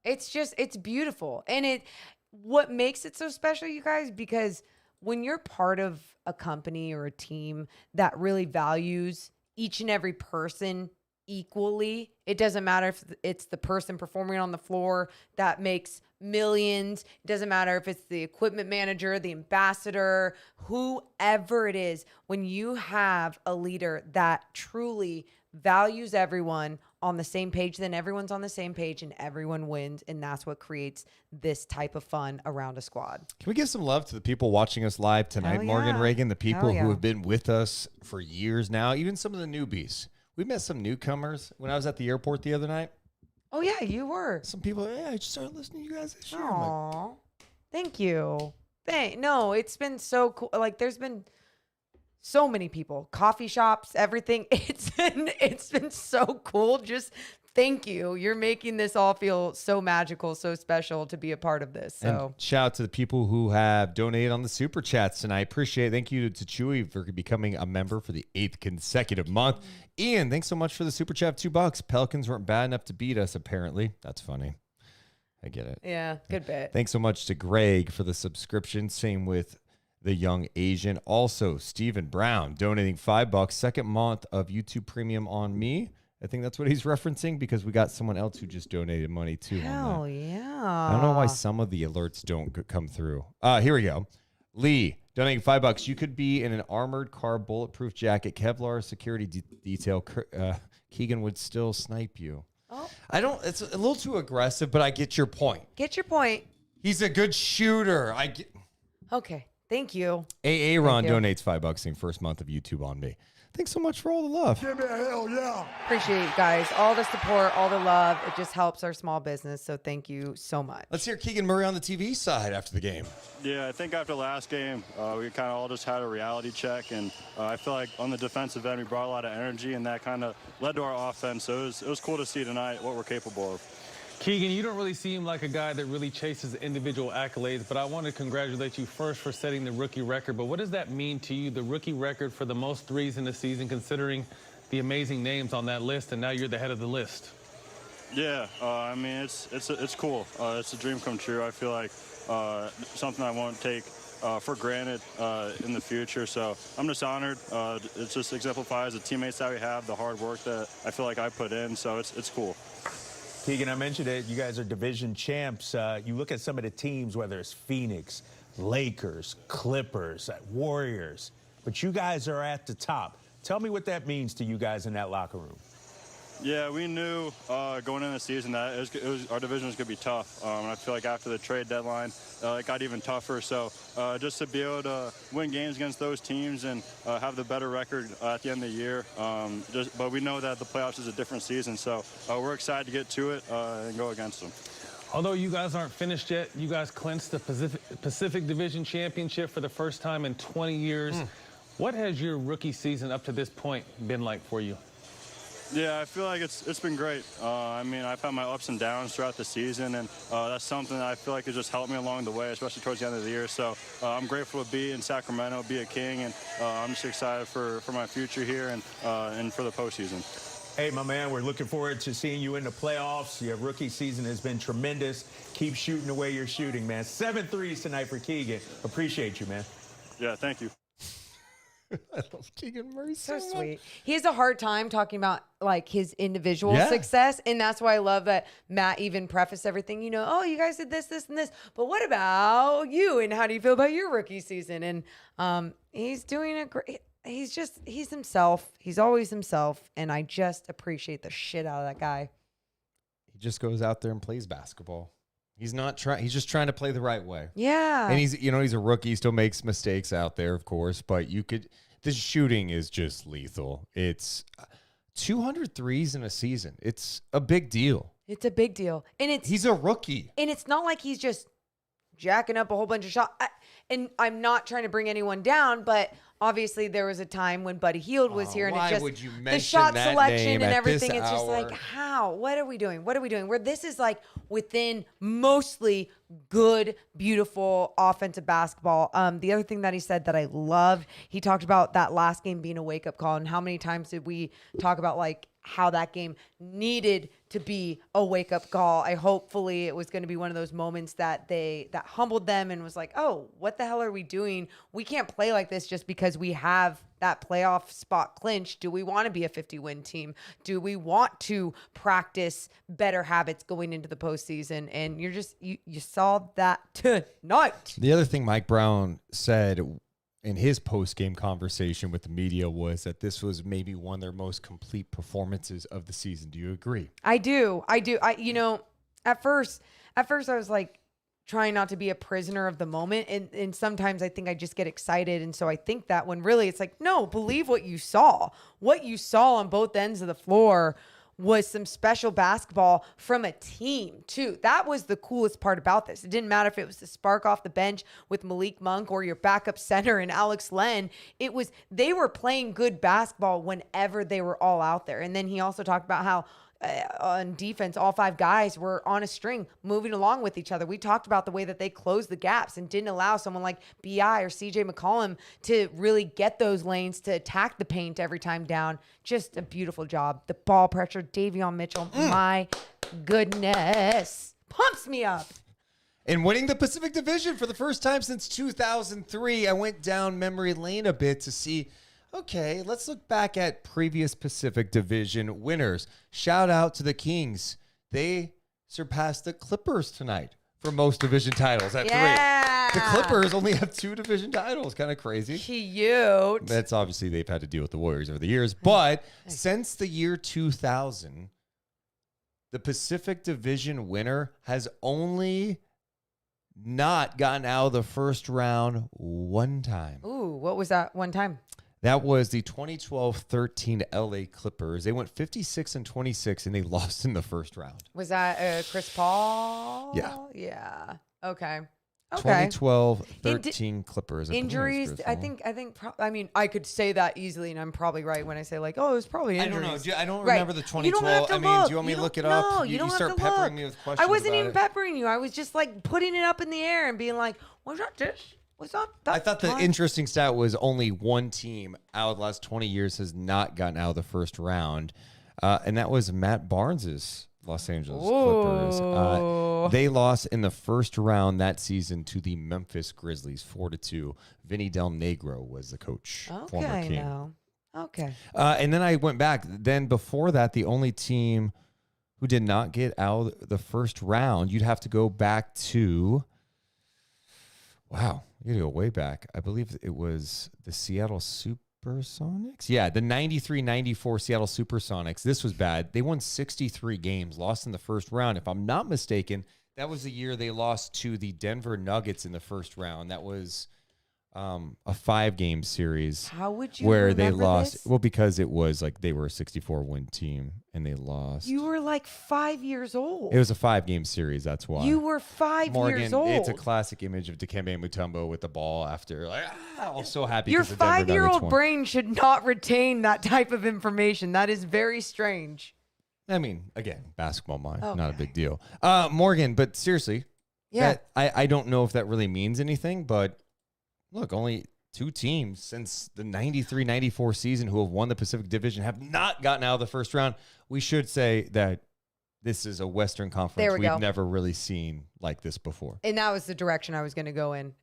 It's beautiful. And what makes it so special, you guys, because when you're part of a company or a team that really values each and every person equally, it doesn't matter if it's the person performing on the floor that makes millions. It doesn't matter if it's the equipment manager, the ambassador, whoever it is. When you have a leader that truly values everyone on the same page, then everyone's on the same page and everyone wins. And that's what creates this type of fun around a squad. Can we give some love to the people watching us live tonight, Morgan Reagan, the people who have been with us for years now, even some of the newbies. We met some newcomers when I was at the airport the other night. Oh, yeah, you were. Some people, I just started listening to you guys this year. Aww. Thank you. No, it's been so cool. Like, there's been so many people, coffee shops, everything. It's been so cool. Just thank you. You're making this all feel so magical, so special to be a part of this. So and shout out to the people who have donated on the super chats tonight. Appreciate it. Thank you to Chewy for becoming a member for the 8th consecutive month. Ian, thanks so much for the super chat. $2. Pelicans weren't bad enough to beat us, apparently. That's funny. I get it. Yeah, good bit. Thanks so much to Greg for the subscription. Same with the young Asian. Also, Stephen Brown donating $5. Second month of YouTube Premium on me. I think that's what he's referencing because we got someone else who just donated money too. Hell yeah. I don't know why some of the alerts don't come through. Here we go. Lee donating $5. You could be in an armored car, bulletproof jacket, Kevlar security detail. Keegan would still snipe you. Oh. It's a little too aggressive, but I get your point. Get your point. He's a good shooter. Okay. Thank you. Ron donates $5 in first month of YouTube on me. Thanks so much for all the love. Give me a hell yeah. Appreciate you guys. All the support, all the love. It just helps our small business. So thank you so much. Let's hear Keegan Murray on the TV side after the game. Yeah, I think after last game, we kind of all just had a reality check. And I feel like on the defensive end, we brought a lot of energy, and that kind of led to our offense. So it was cool to see tonight what we're capable of. Keegan, you don't really seem like a guy that really chases individual accolades, but I want to congratulate you first for setting the rookie record. But what does that mean to you, the rookie record for the most threes in the season, considering the amazing names on that list, and now you're the head of the list? Yeah, I mean, it's cool. It's a dream come true. I feel like something I won't take for granted in the future. So I'm just honored. It just exemplifies the teammates that we have, the hard work that I feel like I put in. So it's cool. Keegan, I mentioned it. You guys are division champs. You look at some of the teams, whether it's Phoenix, Lakers, Clippers, Warriors, but you guys are at the top. Tell me what that means to you guys in that locker room. Yeah, we knew going into the season that our division was going to be tough. And I feel like after the trade deadline, it got even tougher. So just to be able to win games against those teams and have the better record at the end of the year. But we know that the playoffs is a different season. So we're excited to get to it and go against them. Although you guys aren't finished yet, you guys clinched the Pacific Division Championship for the first time in 20 years. What has your rookie season up to this point been like for you? Yeah, I feel like it's been great. I mean, I've had my ups and downs throughout the season, and that's something that I feel like has just helped me along the way, especially towards the end of the year. So I'm grateful to be in Sacramento, be a King, and I'm just excited for my future here and for the postseason. Hey, my man, we're looking forward to seeing you in the playoffs. Your rookie season has been tremendous. Keep shooting the way you're shooting, man. 7 threes tonight for Keegan. Appreciate you, man. Yeah, thank you. I love Keegan Murray so sweet. He has a hard time talking about like his individual success, and that's why I love that Matt even prefaced everything. You know, oh, you guys did this, this, and this, but what about you? And how do you feel about your rookie season? And he's doing a great. He's himself. He's always himself, and I just appreciate the shit out of that guy. He just goes out there and plays basketball. He's not trying. He's just trying to play the right way. Yeah. And he's a rookie. He still makes mistakes out there, of course. But the shooting is just lethal. It's 200 threes in a season. It's a big deal. It's a big deal. And he's a rookie. And it's not like he's just jacking up a whole bunch of shots. And I'm not trying to bring anyone down, but obviously there was a time when Buddy Hield was here, and why it just would you the mention shot that selection name and at everything. this It's just like, hour? how? What are we doing? What are we doing? Where this is like within mostly good, beautiful offensive basketball. The other thing that he said that I loved, he talked about that last game being a wake up call, and how many times did we talk about like how that game needed to be a wake up call. Hopefully it was going to be one of those moments that humbled them and was like, oh, what the hell are we doing? We can't play like this just because we have that playoff spot clinched. Do we want to be a 50-win team? Do we want to practice better habits going into the postseason? And you saw that tonight. The other thing Mike Brown said in his post-game conversation with the media was that this was maybe one of their most complete performances of the season. Do you agree? I do. At first I was like trying not to be a prisoner of the moment. And sometimes I think I just get excited. And so I think that when really it's like, no, believe what you saw. What you saw on both ends of the floor was some special basketball from a team too. That was the coolest part about this. It didn't matter if it was the spark off the bench with Malik Monk or your backup center and Alex Len. They were playing good basketball whenever they were all out there. And then he also talked about how on defense, all 5 guys were on a string moving along with each other. We talked about the way that they closed the gaps and didn't allow someone like B.I. or C.J. McCollum to really get those lanes to attack the paint every time down. Just a beautiful job. The ball pressure, Davion Mitchell, my goodness, pumps me up. In winning the Pacific Division for the first time since 2003, I went down memory lane a bit to see, okay, let's look back at previous Pacific Division winners. Shout out to the Kings. They surpassed the Clippers tonight for most division titles at 3. The Clippers only have 2 division titles. Kind of crazy. Cute. That's obviously they've had to deal with the Warriors over the years. But since the year 2000, the Pacific Division winner has only not gotten out of the first round one time. Ooh, what was that one time? That was the 2012-13 LA Clippers. They went 56-26, and they lost in the first round. Was that Chris Paul? Yeah. Yeah. Okay. 2012-13 Clippers. Injuries. I think. I could say that easily, and I'm probably right when I say like, oh, it was probably injuries. I don't know. I don't remember the 2012. Do you want me to look it up? No, you don't start have to peppering look. me with questions. I wasn't about even it. peppering you. I was just like putting it up in the air and being like, was that this? Was that I thought the interesting stat was only one team out of the last 20 years has not gotten out of the first round, and that was Matt Barnes's Los Angeles Clippers. They lost in the first round that season to the Memphis Grizzlies, 4-2. Vinny Del Negro was the coach, former King. Now. Okay. And then I went back. Then before that, the only team who did not get out of the first round, you'd have to go back to, wow, you gotta go way back. I believe it was the Seattle Supersonics. Yeah, the 93-94 Seattle Supersonics. This was bad. They won 63 games, lost in the first round. If I'm not mistaken, that was the year they lost to the Denver Nuggets in the first round. That was a 5-game series. How would you where they remember lost? this? Well, because it was like they were a 64-win team and they lost. You were like 5 years old. It was a 5-game series. That's why. You were 5 Morgan, years old. It's a classic image of Dikembe Mutombo with the ball after. Like, I was so happy. Your 'cause the Denver Nuggets 5-year-old won. brain should not retain that type of information. That is very strange. I mean, again, basketball mind, not a Okay. big deal. Morgan, but seriously, Yeah. I don't know if that really means anything, but look, only 2 teams since the 93-94 season who have won the Pacific Division have not gotten out of the first round. We should say that this is a Western Conference There we we've go. never really seen like this before. And that was the direction I was going to go in.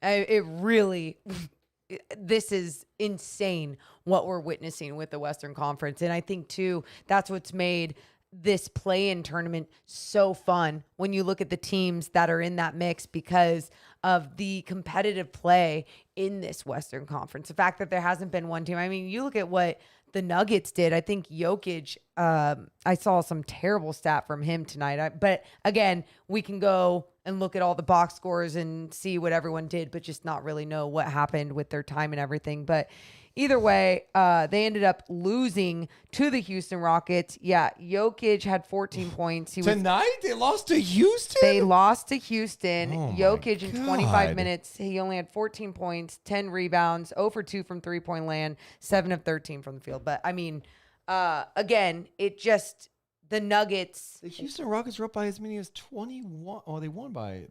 This is insane what we're witnessing with the Western Conference. And I think, too, that's what's made this play-in tournament so fun when you look at the teams that are in that mix because of the competitive play in this Western Conference. The fact that there hasn't been one team. I mean, you look at what the Nuggets did. I think Jokic, I saw some terrible stat from him tonight. But again, we can go and look at all the box scores and see what everyone did, but just not really know what happened with their time and everything. But either way, they ended up losing to the Houston Rockets. Yeah, Jokic had 14 points. Tonight? They lost to Houston? They lost to Houston. Oh my Jokic in 25 God. minutes, he only had 14 points, 10 rebounds, 0 for 2 from three-point land, 7 of 13 from the field. But, I mean, again, it just... The Nuggets. The Houston Rockets were up by as many as 21. Oh, they won by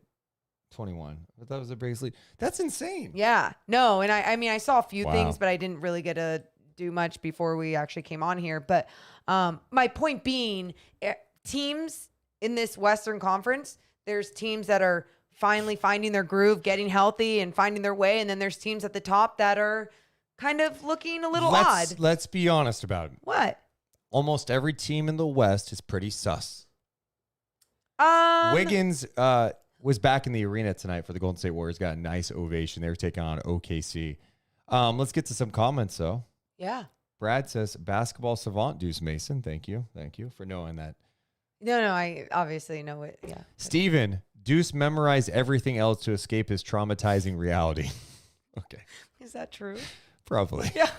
21. But that was a biggest lead. That's insane. Yeah. No, and I mean, I saw a few Wow. things, but I didn't really get to do much before we actually came on here. But my point being, teams in this Western Conference, there's teams that are finally finding their groove, getting healthy, and finding their way. And then there's teams at the top that are kind of looking a little odd. Let's be honest about it. What? Almost every team in the West is pretty sus. Wiggins was back in the arena tonight for the Golden State Warriors. Got a nice ovation. They were taking on OKC. Let's get to some comments, though. Yeah. Brad says, basketball savant, Deuce Mason. Thank you. Thank you for knowing that. No, I obviously know it. Yeah. Steven, Deuce memorized everything else to escape his traumatizing reality. Okay. Is that true? Probably. Yeah.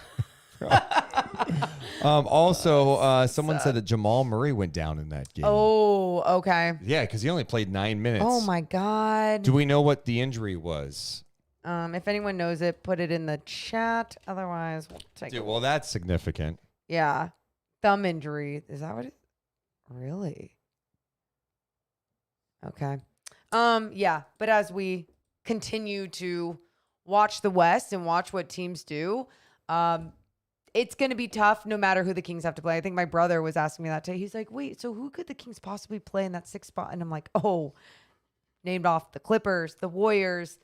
Also, someone said that Jamal Murray went down in that game. Oh, okay. Yeah, because he only played 9 minutes. Oh, my God. Do we know what the injury was? If anyone knows it, put it in the chat. Otherwise, we'll take it. Well, that's significant. Yeah. Thumb injury. Is that what it? Really? Okay. Yeah. But as we continue to watch the West and watch what teams do, it's going to be tough no matter who the Kings have to play. I think my brother was asking me that today. He's like, wait, so who could the Kings possibly play in that 6th spot? And I'm like, named off the Clippers, the Warriors,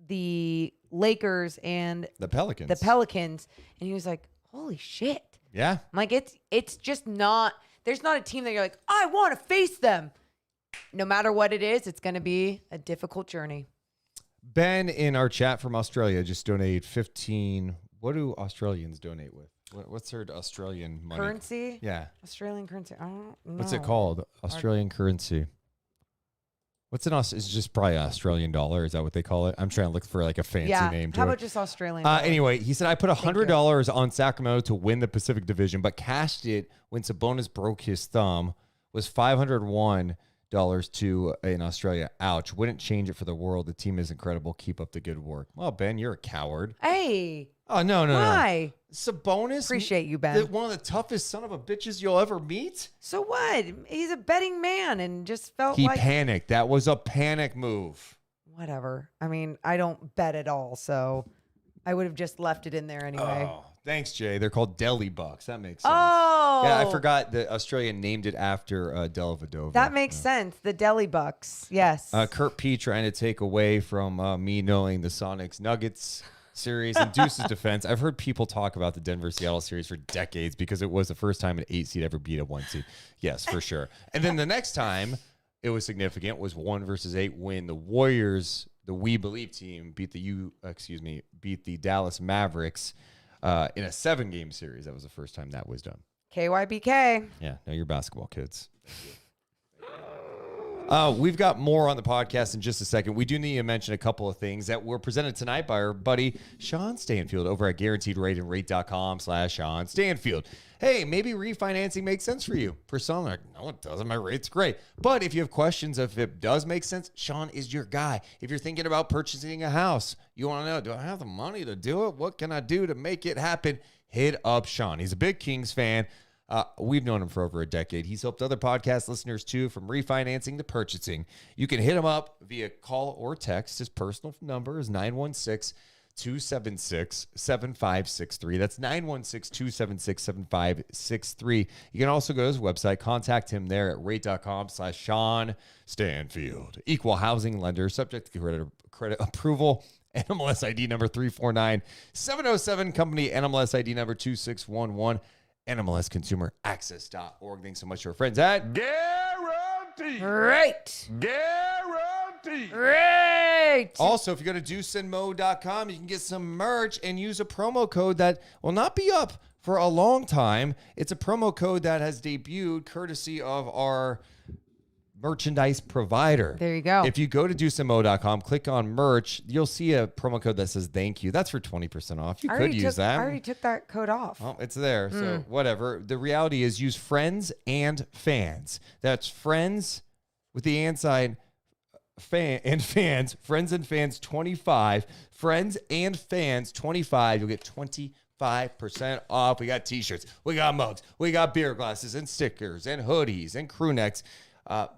the Lakers, and the Pelicans. And he was like, holy shit. Yeah. I'm like, it's just not, there's not a team that you're like, I want to face them. No matter what it is, it's going to be a difficult journey. Ben in our chat from Australia just donated 15. What do Australians donate with? What's their Australian money? Currency? Yeah. Australian currency. I don't know. What's it called? Australian currency. What's it's just probably Australian dollar. Is that what they call it? I'm trying to look for like a fancy name to How it. about just Australian? Anyway, he said, I put $100 on Sacramento to win the Pacific Division, but cashed it when Sabonis broke his thumb. Was $501 to in Australia. Ouch. Wouldn't change it for the world. The team is incredible. Keep up the good work. Well, Ben, you're a coward. Hey. Oh, no. Why? Sabonis? Appreciate you, Ben. One of the toughest son of a bitches you'll ever meet? So what? He's a betting man and just felt He like... panicked. That was a panic move. Whatever. I mean, I don't bet at all, so I would have just left it in there anyway. Oh, thanks, Jay. They're called Deli Bucks. That makes sense. Oh! Yeah, I forgot that Australia named it after Dellavedova. That makes sense. The Deli Bucks. Yes. Kurt P trying to take away from me knowing the Sonics Nuggets series. In Deuce's defense, I've heard people talk about the Denver-Seattle series for decades because it was the first time an 8 seed ever beat a 1 seed. Yes, for sure. And then the next time it was significant was 1 versus 8 when the Warriors, the We Believe team, beat the Dallas Mavericks in a 7-game series. That was the first time that was done. KYBK. Yeah, know your basketball, kids. We've got more on the podcast in just a second. We do need to mention a couple of things that were presented tonight by our buddy Sean Stanfield over at guaranteedrateandrate.com/Sean Stanfield. Hey, maybe refinancing makes sense for you. For some, like, no, it doesn't. My rate's great. But if you have questions if it does make sense, Sean is your guy. If you're thinking about purchasing a house, you want to know, do I have the money to do it? What can I do to make it happen? Hit up Sean. He's a big Kings fan. We've known him for over a decade. He's helped other podcast listeners too, from refinancing to purchasing. You can hit him up via call or text. His personal number is 916-276-7563. That's 916-276-7563. You can also go to his website, contact him there at rate.com/Sean Stanfield. Equal housing lender, subject to credit approval. NMLS ID number 349707, company NMLS ID number 2611. NMLSconsumeraccess.org. Thanks so much to our friends at Guarantee. Great. Guarantee. Great. Also, if you go to deuceandmo.com, you can get some merch and use a promo code that will not be up for a long time. It's a promo code that has debuted courtesy of our merchandise provider. There you go. If you go to deucemo.com, click on merch, you'll see a promo code that says thank you. That's for 20% off. You could use that. I already took that code off. Well, it's there. So whatever. The reality is use friends and fans. That's friends with the and sign and fans. Friends and fans 25. Friends and fans 25. You'll get 25% off. We got t-shirts. We got mugs. We got beer glasses and stickers and hoodies and crew necks.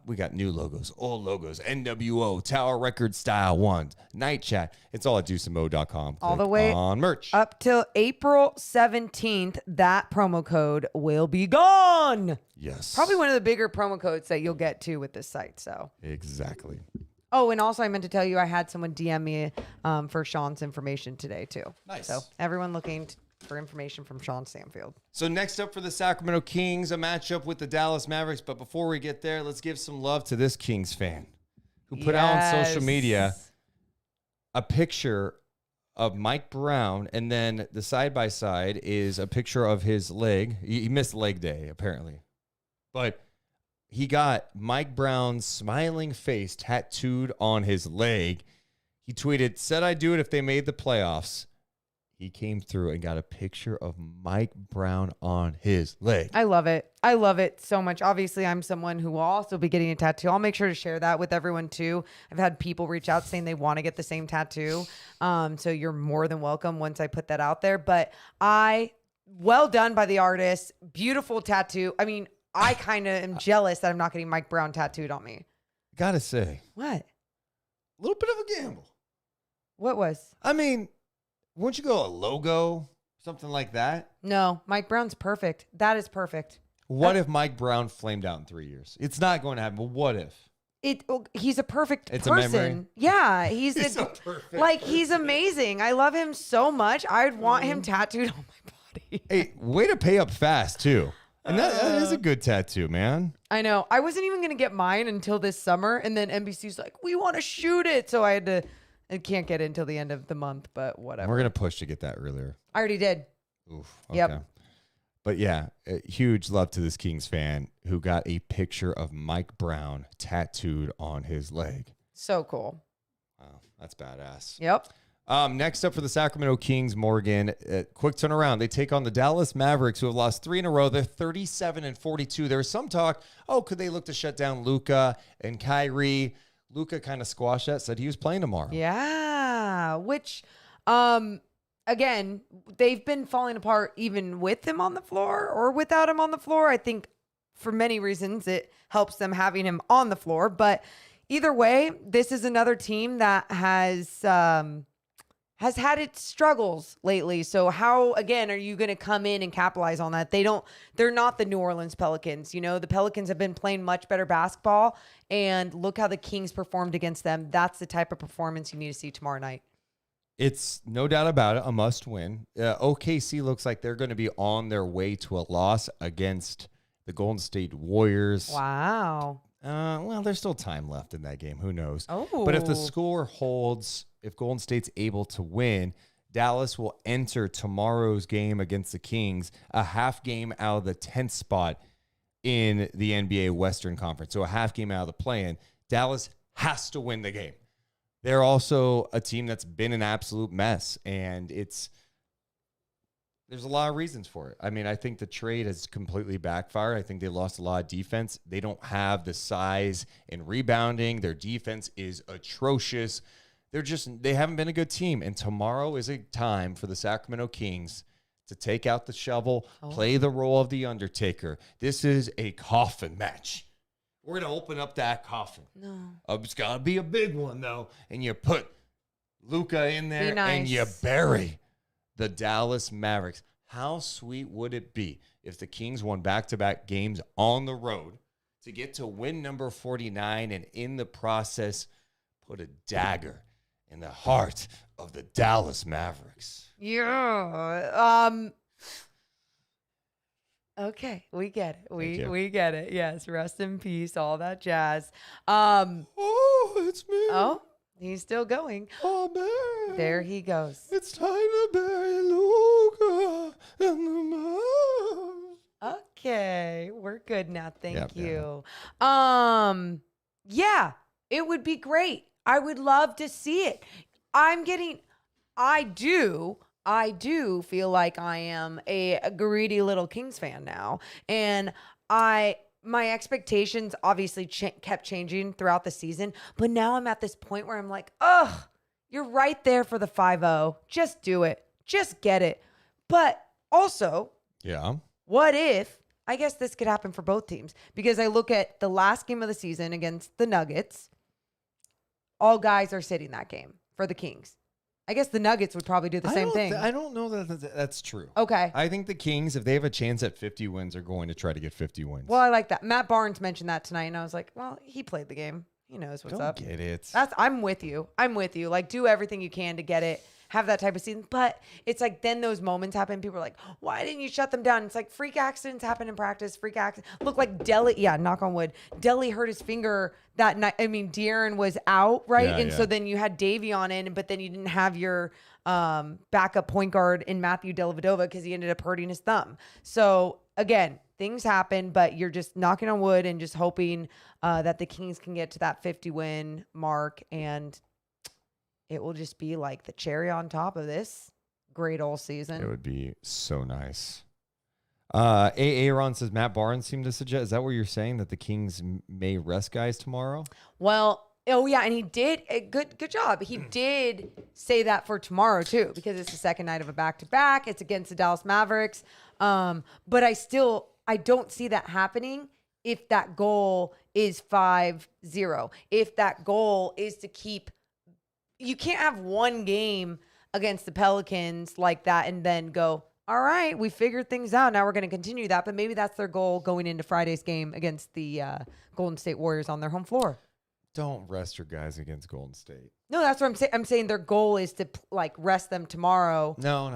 We got new logos, old logos, NWO, Tower Records style ones, Night Chat. It's all at deucemo.com. All the way on merch. Up till April 17th, that promo code will be gone. Yes. Probably one of the bigger promo codes that you'll get to with this site. So Exactly. Oh, and also I meant to tell you I had someone DM me for Sean's information today too. Nice. So everyone looking for information from Sean Samfield. So next up for the Sacramento Kings, a matchup with the Dallas Mavericks. But before we get there, let's give some love to this Kings fan who put out on social media a picture of Mike Brown, and then the side-by-side is a picture of his leg. He missed leg day, apparently. But he got Mike Brown's smiling face tattooed on his leg. He tweeted, said I'd do it if they made the playoffs. He came through and got a picture of Mike Brown on his leg. I love it. I love it so much. Obviously, I'm someone who will also be getting a tattoo. I'll make sure to share that with everyone too. I've had people reach out saying they want to get the same tattoo. So you're more than welcome once I put that out there. But well done by the artist. Beautiful tattoo. I mean, I kind of am jealous that I'm not getting Mike Brown tattooed on me. Gotta say. What? A little bit of a gamble. What was? I mean, wouldn't you go a logo, something like that? No, Mike Brown's perfect. That is perfect. What if Mike Brown flamed out in 3 years? It's not going to happen, but what if? He's a perfect It's person. a memory. Yeah, he's He's a perfect like he's amazing. I love him so much. I'd want him tattooed on my body. Hey, way to pay up fast, too. And that is a good tattoo, man. I know. I wasn't even going to get mine until this summer, and then NBC's like, we want to shoot it. So I can't get it until the end of the month, but whatever. We're going to push to get that earlier. I already did. Oof. Okay. Yep. But yeah, huge love to this Kings fan who got a picture of Mike Brown tattooed on his leg. So cool. Wow, that's badass. Yep. Next up for the Sacramento Kings, Morgan, quick turnaround. They take on the Dallas Mavericks, who have lost 3 in a row. They're 37-42. There was some talk, could they look to shut down Luka and Kyrie? Luka kind of squashed that, said he was playing tomorrow. Yeah, which, again, they've been falling apart even with him on the floor or without him on the floor. I think for many reasons it helps them having him on the floor. But either way, this is another team that has had its struggles lately. So how, again, are you going to come in and capitalize on that? They're not the New Orleans Pelicans. You know, the Pelicans have been playing much better basketball, and look how the Kings performed against them. That's the type of performance you need to see tomorrow night. It's no doubt about it, a must win. OKC looks like they're going to be on their way to a loss against the Golden State Warriors. Wow. Well, there's still time left in that game. Who knows? Oh. But if the score holds, if Golden State's able to win, Dallas will enter tomorrow's game against the Kings a half game out of the 10th spot in the NBA Western Conference. So a half game out of the play-in. Dallas has to win the game. They're also a team that's been an absolute mess, and there's a lot of reasons for it. I mean, I think the trade has completely backfired. I think they lost a lot of defense. They don't have the size and rebounding. Their defense is atrocious. They haven't been a good team. And tomorrow is a time for the Sacramento Kings to take out the shovel, play the role of the Undertaker. This is a coffin match. We're going to open up that coffin. No. It's got to be a big one, though. And you put Luka in there, nice. and you bury the Dallas Mavericks. How sweet would it be if the Kings won back-to-back games on the road to get to win number 49 and in the process put a dagger in the heart of the Dallas Mavericks? Yeah. Okay, we get it. We get it. Yes, rest in peace, all that jazz. It's me. Oh, he's still going. Oh, man. There he goes. It's time to bury Luka and the Mavs. Okay, we're good now. Thank Yep, you. Yeah, it would be great. I would love to see it. I do feel like I am a greedy little Kings fan now. And my expectations obviously kept changing throughout the season. But now I'm at this point where I'm like, ugh, you're right there for the 5-0. Just do it. Just get it. But also, what if, I guess this could happen for both teams, because I look at the last game of the season against the Nuggets. All guys are sitting that game for the Kings. I guess the Nuggets would probably do the same thing. I don't know that that's true. Okay. I think the Kings, if they have a chance at 50 wins, are going to try to get 50 wins. Well, I like that. Matt Barnes mentioned that tonight, and I was like, well, he played the game. He knows what's up. Get it. I'm with you. Like, do everything you can to get it. Have that type of season. But it's like then those moments happen. People are like, why didn't you shut them down? It's like freak accidents happen in practice. Freak accidents. Look like Deli. Yeah, knock on wood. Deli hurt his finger that night. I mean, De'Aaron was out, right? Yeah, and so then you had Davion in, but then you didn't have your backup point guard in Matthew Dellavedova because he ended up hurting his thumb. So again, things happen, but you're just knocking on wood and just hoping that the Kings can get to that 50-win mark, and it will just be like the cherry on top of this great old season. It would be so nice. Aaron says Matt Barnes seemed to suggest. Is that what you're saying, that the Kings may rest guys tomorrow? Well, oh yeah, and he did a good job. He did say that for tomorrow too, because it's the second night of a back-to-back. It's against the Dallas Mavericks. But I don't see that happening if that goal is 5-0. If that goal is to keep. You can't have one game against the Pelicans like that and then go, all right, we figured things out. Now we're going to continue that. But maybe that's their goal going into Friday's game against the Golden State Warriors on their home floor. Don't rest your guys against Golden State. No, that's what I'm saying. I'm saying their goal is to rest them tomorrow. No.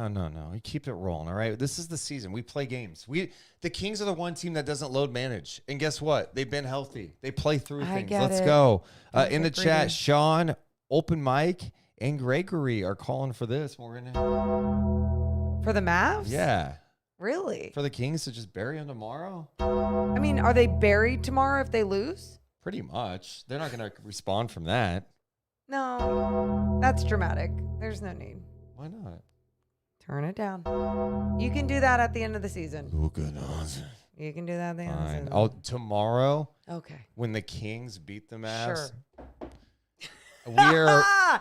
You keep it rolling, all right? This is the season. We play games. The Kings are the one team that doesn't load manage. And guess what? They've been healthy. They play through things. Let's go. In the chat, Sean, Open Mike, and Gregory are calling for this. For the Mavs? Yeah. Really? For the Kings to just bury them tomorrow? I mean, are they buried tomorrow if they lose? Pretty much. They're not going to respond from that. No. That's dramatic. There's no need. Why not? Turn it down. You can do that at the end of the season. Good. You can do that at the end of the season. Tomorrow, okay, when the Kings beat the Mavs, sure. Why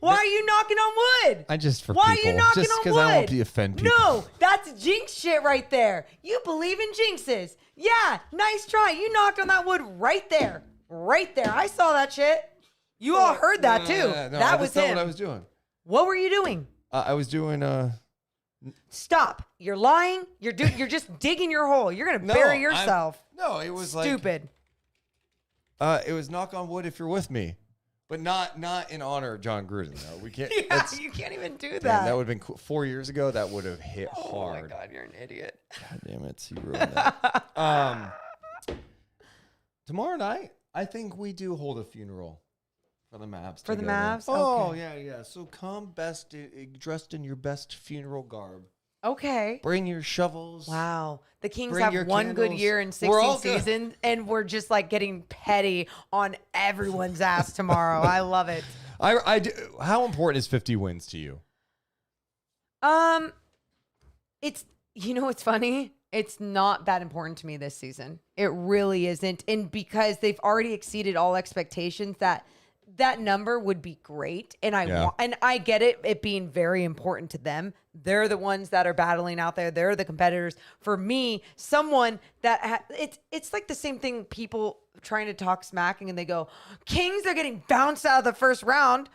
are you knocking on wood? I just for Why people. Are you knocking just on wood? I won't offend people. No, that's jinx shit right there. You believe in jinxes. Yeah, nice try. You knocked on that wood right there. Right there. I saw that shit. You all heard that too. No, that was not him. what I was doing. What were you doing? I was doing Stop. You're lying. You're just digging your hole. You're going to bury yourself. It was stupid. It was knock on wood if you're with me. But not in honor of John Gruden, though. We can't. Yeah, you can't even do that. Damn, that would have been cool. 4 years ago. That would have hit hard. Oh my God, you're an idiot. God damn it, you ruined that. Tomorrow night, I think we do hold a funeral for the Mavs. For the Mavs? Oh okay. yeah. So come dressed in your best funeral garb. Okay. Bring your shovels. Wow. The Kings Bring have your one candles. good year in 16 seasons, and we're just like getting petty on everyone's ass tomorrow. I love it. I do. How important is 50 wins to you? It's, it's funny. It's not that important to me this season. It really isn't. And because they've already exceeded all expectations, that number would be great. And I get it being very important to them. They're the ones that are battling out there. They're the competitors. For me, someone that it's like the same thing, people trying to talk smacking and they go, Kings are getting bounced out of the first round.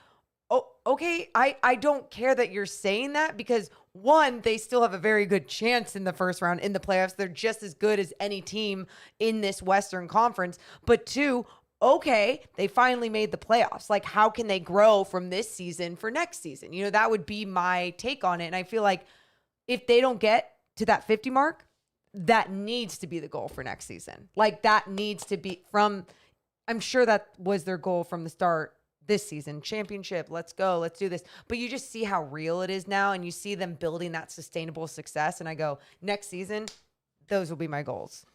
Oh, okay. I don't care that you're saying that, because one, they still have a very good chance in the first round in the playoffs. They're just as good as any team in this Western Conference. But two, okay, they finally made the playoffs. Like, how can they grow from this season for next season? That would be my take on it. And I feel like if they don't get to that 50 mark, that needs to be the goal for next season. Like, that needs to be I'm sure that was their goal from the start this season. Championship, let's go, let's do this. But you just see how real it is now, and you see them building that sustainable success. And I go, next season, those will be my goals.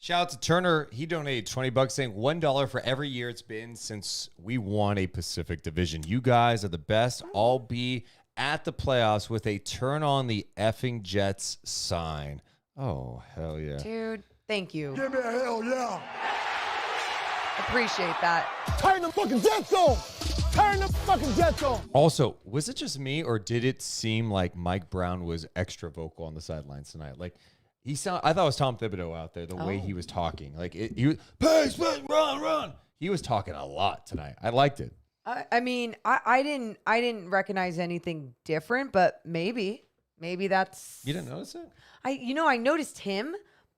Shout out to Turner. He donated $20 saying $1 for every year it's been since we won a Pacific Division. You guys are the best. I'll be at the playoffs with a turn on the effing Jets sign. Oh, hell yeah. Dude, thank you. Give me a hell yeah. Appreciate that. Turn the fucking Jets on. Turn the fucking Jets on. Also, was it just me or did it seem like Mike Brown was extra vocal on the sidelines tonight? Like, I thought it was Tom Thibodeau out there, the way he was talking. Like, he was, pace, run. He was talking a lot tonight. I liked it. I mean, I didn't recognize anything different, but maybe that's. You didn't notice it? I noticed him,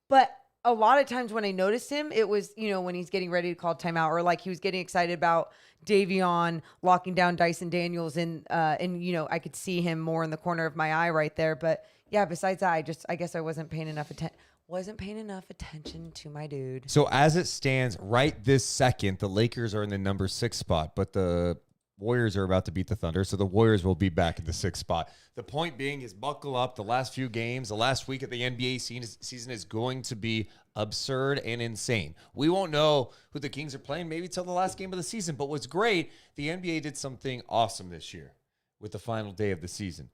but a lot of times when I noticed him, it was, when he's getting ready to call timeout, or like he was getting excited about Davion locking down Dyson Daniels, and I could see him more in the corner of my eye right there. But yeah, besides that, I guess I wasn't paying enough attention to my dude. So as it stands right this second, the Lakers are in the number 6 spot, but the Warriors are about to beat the Thunder, so the Warriors will be back in the 6th spot. The point being is buckle up. The last few games, the last week of the NBA season is going to be absurd and insane. We won't know who the Kings are playing maybe till the last game of the season, but what's great, the NBA did something awesome this year with the final day of the season.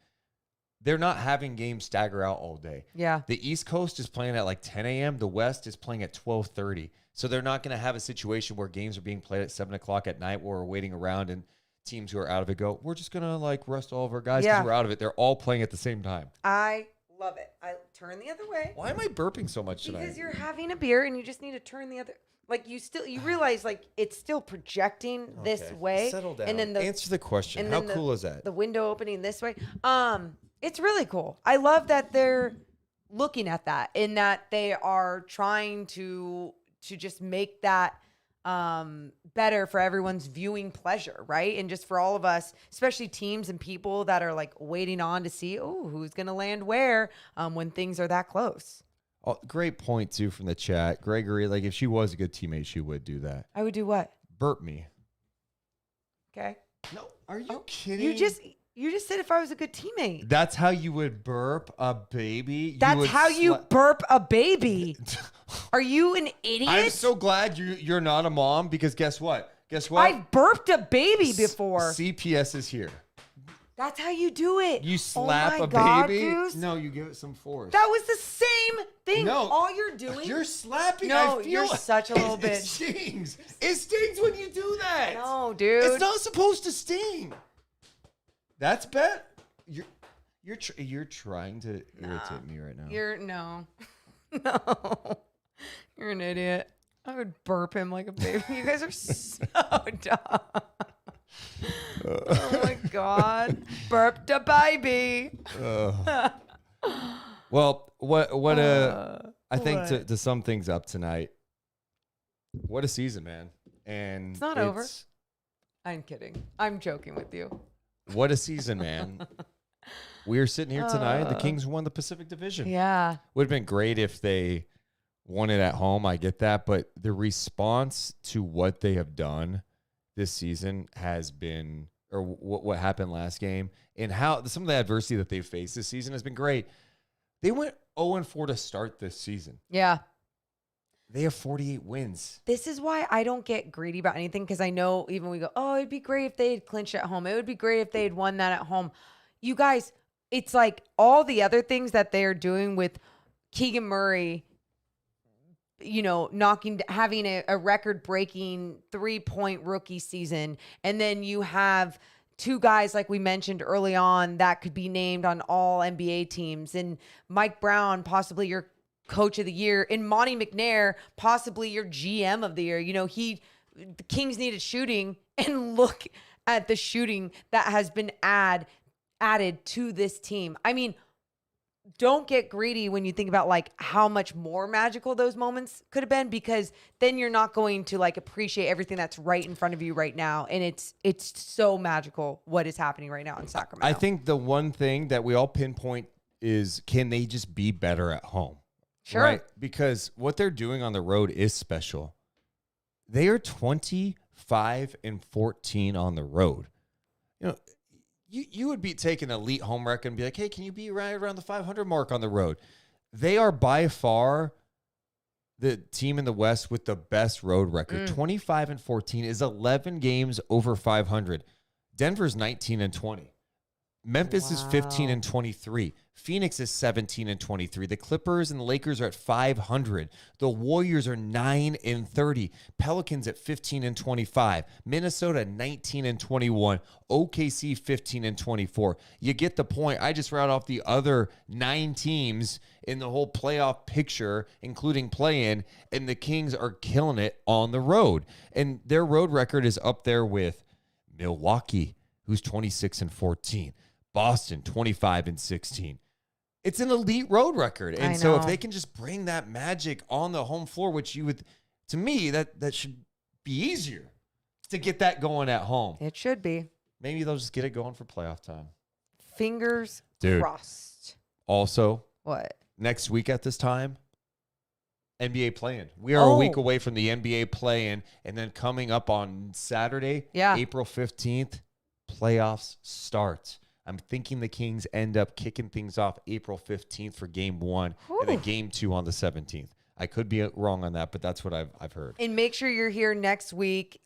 They're not having games stagger out all day. Yeah. The East Coast is playing at like 10 a.m. The West is playing at 12:30. So they're not going to have a situation where games are being played at 7 o'clock at night where we're waiting around and teams who are out of it go, we're just going to like rest all of our guys because we're out of it. They're all playing at the same time. I love it. I turn the other way. Why am I burping so much tonight? Because you're having a beer and you just need to turn the other. Like you realize like it's still projecting this way. Settle down. And then Answer the question. How cool is that? The window opening this way. It's really cool. I love that they're looking at that and that they are trying to just make that better for everyone's viewing pleasure, right? And just for all of us, especially teams and people that are like waiting on to see, who's going to land where when things are that close. Oh, great point too from the chat. Gregory, like if she was a good teammate, she would do that. I would do what? Burp me. Okay. No, are you kidding? You just said if I was a good teammate. That's how you would burp a baby? That's how you burp a baby. Are you an idiot? I'm so glad you're not a mom because guess what? I've burped a baby before. CPS is here. That's how you do it. You slap a baby? Deuce. No, you give it some force. That was the same thing. No. All you're doing. You're slapping. No, I feel you're such a little It bitch. stings. It stings when you do that. No, dude. It's not supposed to sting. That's bad. You're trying to irritate me right now. No. You're an idiot. I would burp him like a baby. You guys are so dumb. Oh my God. Burped a baby. Well, I think to sum things up tonight, what a season, man. And it's not over. I'm kidding. I'm joking with you. What a season, man. We are sitting here tonight. The Kings won the Pacific Division. Yeah. Would have been great if they won it at home. I get that. But the response to what they have done this season has been, or what happened last game, and how some of the adversity that they've faced this season has been great. They went 0-4 to start this season. Yeah. They have 48 wins. This is why I don't get greedy about anything, because I know even we go, it'd be great if they had clinched at home. It would be great if they had won that at home. You guys, it's like all the other things that they're doing with Keegan Murray, having a record-breaking 3-point rookie season. And then you have two guys, like we mentioned early on, that could be named on all NBA teams. And Mike Brown, possibly your coach of the year, and Monty McNair, possibly your GM of the year. The Kings needed shooting, and look at the shooting that has been added to this team. I mean, don't get greedy when you think about like how much more magical those moments could have been, because then you're not going to like appreciate everything that's right in front of you right now. And it's so magical what is happening right now in Sacramento. I think the one thing that we all pinpoint is, can they just be better at home? Sure. Right? Because what they're doing on the road is special. They are 25-14 on the road. You would be taking an elite home record and be like, hey, can you be right around the 500 mark on the road? They are by far the team in the West with the best road record. 25-14 is 11 games over 500. Denver's 19-20. Memphis is 15-23. Phoenix is 17-23. The Clippers and the Lakers are at 500. The Warriors are 9-30. Pelicans at 15-25. Minnesota 19-21. OKC 15-24. You get the point. I just rattled off the other 9 teams in the whole playoff picture, including play-in, and the Kings are killing it on the road. And their road record is up there with Milwaukee, who's 26-14. Boston 25-16. It's an elite road record. And so if they can just bring that magic on the home floor, which you would, to me, that should be easier to get that going at home. It should be. Maybe they'll just get it going for playoff time. Fingers crossed. Also, what? Next week at this time, NBA play-in. We are a week away from the NBA play-in, and then coming up on Saturday, April 15th, playoffs start. I'm thinking the Kings end up kicking things off April 15th for game 1 and then game 2 on the 17th. I could be wrong on that, but that's what I've heard. And make sure you're here next week,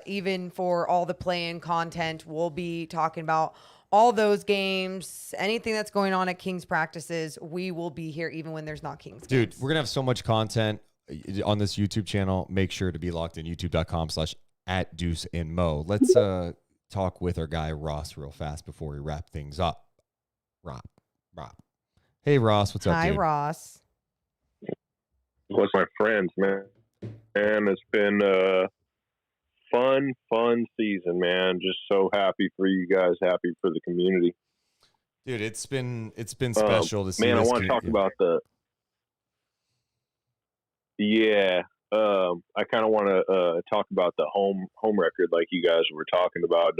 even for all the play-in content. We'll be talking about all those games, anything that's going on at Kings practices. We will be here even when there's not Kings Dude, games. we're going to have so much content on this YouTube channel. Make sure to be locked in, youtube.com/@DeuceandMo. Let's talk with our guy Ross real fast before we wrap things up. Rob. Hey, Ross, what's up, Hi, dude? Ross. What's my friends, man? And it's been a fun season, man. Just so happy for you guys, happy for the community. Dude, it's been special to see. Man, I this want to talk about the. I kind of want to talk about the home record, like you guys were talking about.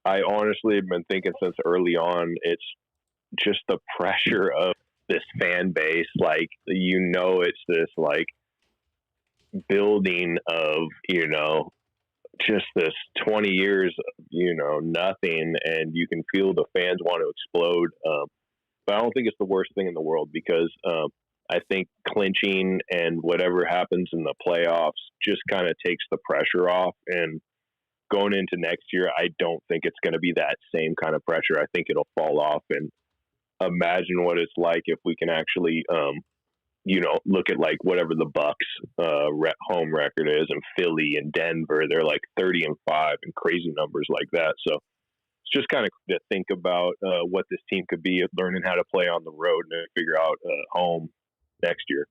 I honestly have been thinking since early on, it's just the pressure of this fan base. Like, it's this like building of, just this 20 years, nothing, and you can feel the fans want to explode. But I don't think it's the worst thing in the world because I think clinching and whatever happens in the playoffs just kind of takes the pressure off. And going into next year, I don't think it's going to be that same kind of pressure. I think it'll fall off. And imagine what it's like if we can actually, look at like whatever the Bucks home record is, and Philly and Denver, they're like 30-5 and crazy numbers like that. So it's just kind of to think about what this team could be, learning how to play on the road and figure out home next year.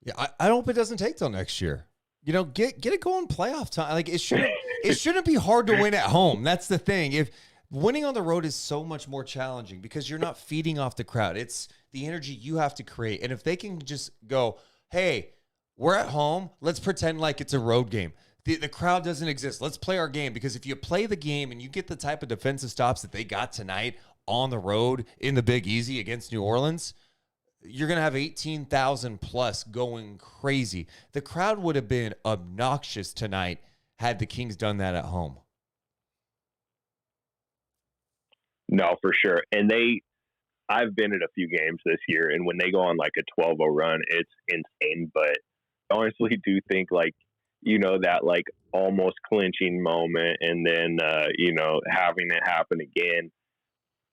Yeah, I hope it doesn't take till next year. Get it going playoff time. Like it shouldn't be hard to win at home. That's the thing. If winning on the road is so much more challenging because you're not feeding off the crowd. It's the energy you have to create. And if they can just go, hey, we're at home, let's pretend like it's a road game. The crowd doesn't exist. Let's play our game. Because if you play the game and you get the type of defensive stops that they got tonight on the road in the Big Easy against New Orleans, you're going to have 18,000 plus going crazy. The crowd would have been obnoxious tonight had the Kings done that at home. No, for sure. And I've been at a few games this year, and when they go on like a 12-0 run, it's insane. But I honestly do think that like almost clinching moment and then, having it happen again,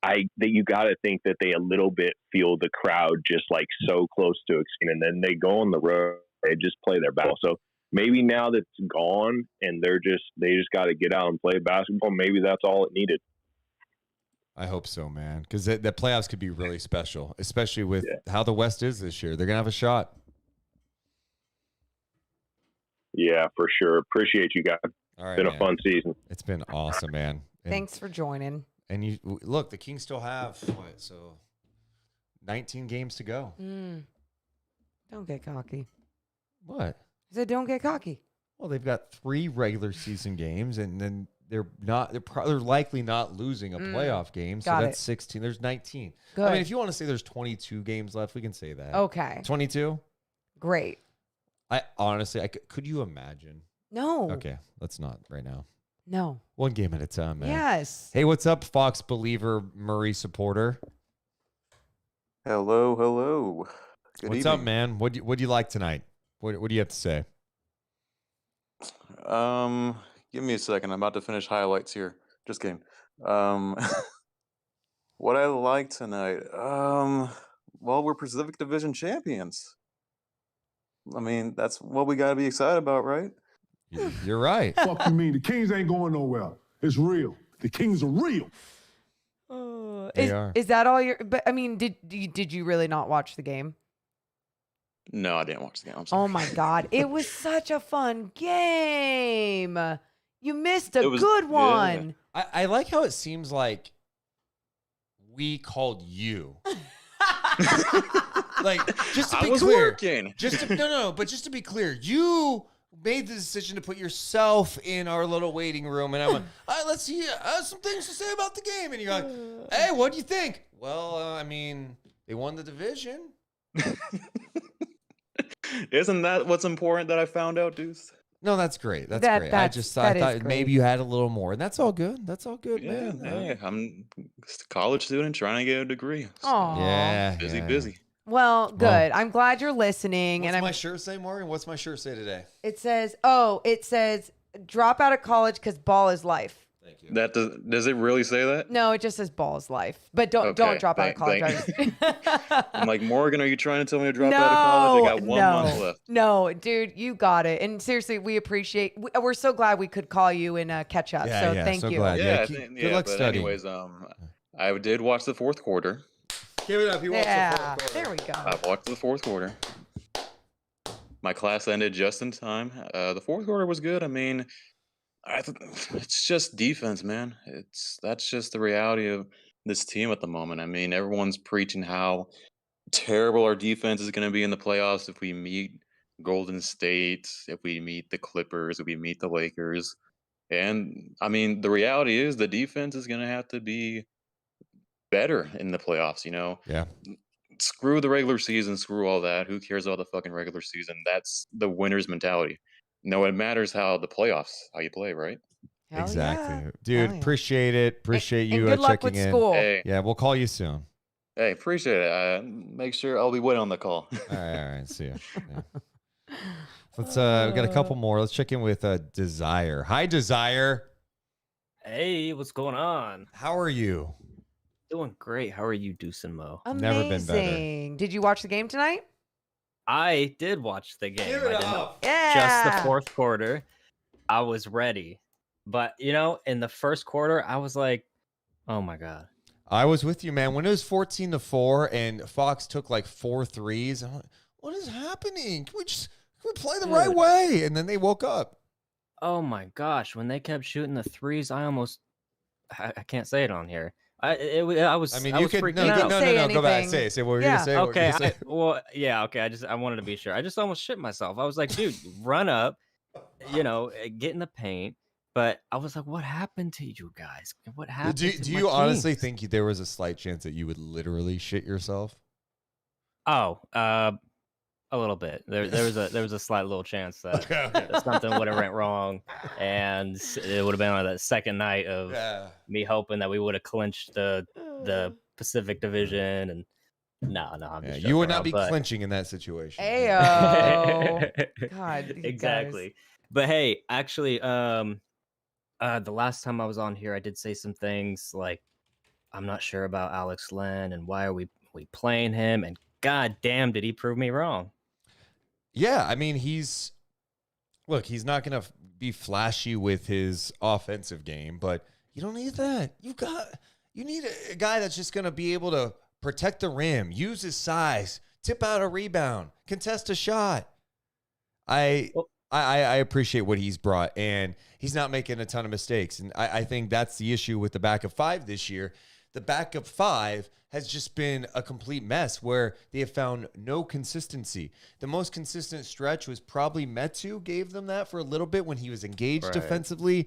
that you got to think that they a little bit feel the crowd just like so close to it, and then they go on the road, they just play their battle. So maybe now that it's gone and they just got to get out and play basketball, maybe that's all it needed. I hope so, man, because the playoffs could be really special, especially with how the West is this year. They're going to have a shot. Yeah, for sure. Appreciate you guys. All right, it's been a fun season. It's been awesome, man. Thanks for joining. And you look, the Kings still have 19 games to go. Don't get cocky. What? I said don't get cocky. Well, they've got 3 regular season games, and then they're likely not losing a playoff game. So that's 16. There's 19. Good. I mean, if you want to say there's 22 games left, we can say that. Okay. 22? Great. I honestly, could you imagine? No. Okay, let's not right now. No. One game at a time, man. Yes. Hey, what's up, Fox believer, Murray supporter? Hello. Good What's evening. up, man? What do you like tonight? What do you have to say? Give me a second. I'm about to finish highlights here. Just kidding. What I like tonight. Well, we're Pacific Division champions. I mean, that's what we got to be excited about, right? You're right. Fuck you mean? The Kings ain't going nowhere. It's real. The Kings are real. They are. Is that all your? But I mean, did you really not watch the game? No, I didn't watch the game. I'm sorry. Oh my God, it was such a fun game. You missed a good one. I like how it seems like we called you. Like, just to be clear, working. But just to be clear, you made the decision to put yourself in our little waiting room, and I went, all right, let's see some things to say about the game. And you're like, hey, what do you think? Well, I mean, they won the division. Isn't that what's important that I found out, Deuce? No, that's great. That's great. I thought maybe you had a little more, and that's all good. That's all good, man. Yeah, I'm a college student trying to get a degree. So Aw. Yeah. busy. Well, good. I'm glad you're listening. What's and my shirt say, Morgan? What's my shirt say today? It says, drop out of college because ball is life. Thank you. That does it really say that? No, it just says ball is life. But don't drop out of college. I'm like, Morgan, are you trying to tell me to drop out of college? I got 1 month left. No, dude, you got it. And seriously, we're so glad we could call you and catch up. So thank you. Glad. Good luck studying. Anyways, I did watch the fourth quarter. Give it up. He watched the fourth quarter. There we go. I watched the fourth quarter. My class ended just in time. The fourth quarter was good. I mean, it's just defense, man. That's just the reality of this team at the moment. I mean, everyone's preaching how terrible our defense is going to be in the playoffs if we meet Golden State, if we meet the Clippers, if we meet the Lakers. And I mean, the reality is the defense is going to have to be better in the playoffs, Yeah. Screw the regular season, screw all that. Who cares about the fucking regular season? That's the winner's mentality. No, it matters how the playoffs, how you play, right? Hell Exactly. yeah. Dude, Hell yeah. appreciate it. Appreciate you and good luck checking with in. school. Hey, Yeah, we'll call you soon. hey, appreciate it. Make sure I'll be waiting on the call. All right. See ya. Yeah. Let's we got a couple more. Let's check in with Desire. Hi, Desire. Hey, what's going on? How are you? Doing great. How are you, Deuce and Mo? Amazing. Never been better. Did you watch the game tonight? I did watch the game. Give it I didn't up. just the fourth quarter. I was ready. But, in the first quarter, I was like, oh my God. I was with you, man. When it was 14-4 and Fox took like 4 threes, I'm like, what is happening? Can we play the right way? And then they woke up. Oh my gosh. When they kept shooting the threes, I can't say it on here. I was freaking out. No. Go back. Say what you're gonna say. Okay. I wanted to be sure. I just almost shit myself. I was like, dude, run up, get in the paint. But I was like, what happened to you guys? What happened? Do you honestly think there was a slight chance that you would literally shit yourself? Oh, a little bit. There was a slight little chance that, that something would have went wrong, and it would have been on that second night of me hoping that we would have clinched the Pacific Division. And no, I'm just you would not be clinching in that situation. Ayo. God, exactly. Guys. But hey, actually, the last time I was on here, I did say some things like, I'm not sure about Alex Len and why are we playing him, and god damn, did he prove me wrong. Yeah, I mean, he's not going to be flashy with his offensive game, but you don't need that. You need a guy that's just going to be able to protect the rim, use his size, tip out a rebound, contest a shot. I appreciate what he's brought, and he's not making a ton of mistakes. And I think that's the issue with the backup 5 this year. The backup 5 has just been a complete mess where they have found no consistency. The most consistent stretch was probably Metu gave them that for a little bit when he was engaged defensively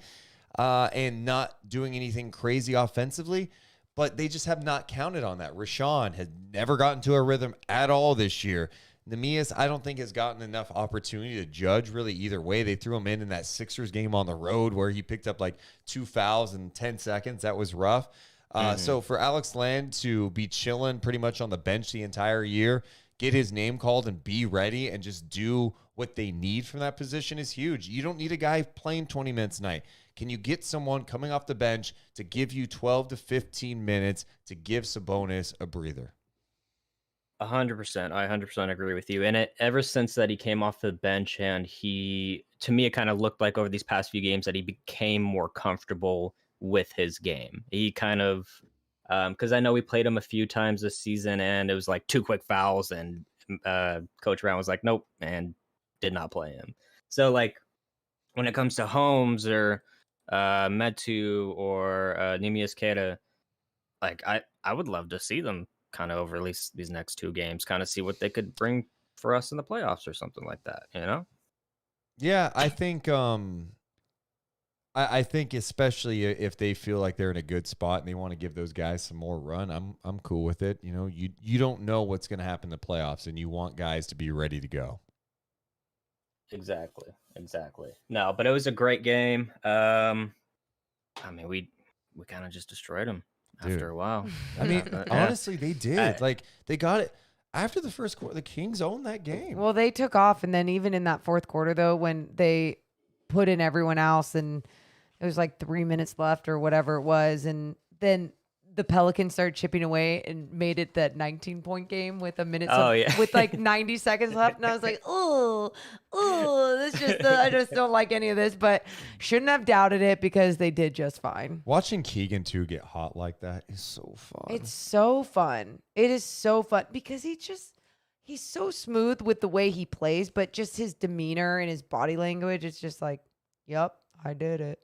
and not doing anything crazy offensively. But they just have not counted on that. Rashawn has never gotten to a rhythm at all this year. Nemias, I don't think, has gotten enough opportunity to judge really either way. They threw him in that Sixers game on the road where he picked up like 2 fouls in 10 seconds. That was rough. So for Alex Len to be chilling pretty much on the bench the entire year, get his name called and be ready and just do what they need from that position is huge. You don't need a guy playing 20 minutes a night. Can you get someone coming off the bench to give you 12 to 15 minutes to give Sabonis a breather? 100%. I 100% agree with you. And ever since that he came off the bench, and to me, it kind of looked like over these past few games that he became more comfortable with his game. He kind of, because I know we played him a few times this season, and it was like 2 quick fouls, and Coach Brown was like, nope, and did not play him. So like when it comes to Holmes or Metu or Nemias Queta, like I would love to see them kind of over at least these next 2 games, kind of see what they could bring for us in the playoffs or something like that, you know? Yeah, I think I think especially if they feel like they're in a good spot and they want to give those guys some more run, I'm cool with it. You know, you don't know what's going to happen in the playoffs, and you want guys to be ready to go. Exactly. No, but it was a great game. I mean, we kind of just destroyed them after a while. I mean, honestly, they did. Like, they got it after the first quarter. The Kings owned that game. Well, they took off, and then even in that fourth quarter, though, when they put in everyone else, and it was like 3 minutes left or whatever it was, and then the Pelicans started chipping away and made it that 19-point game with with like 90 seconds left, and I was like, oh, this just I just don't like any of this, but shouldn't have doubted it because they did just fine. Watching Keegan too get hot like that is so fun. It's so fun. It is so fun because he's so smooth with the way he plays, but just his demeanor and his body language, it's just like, yep, I did it.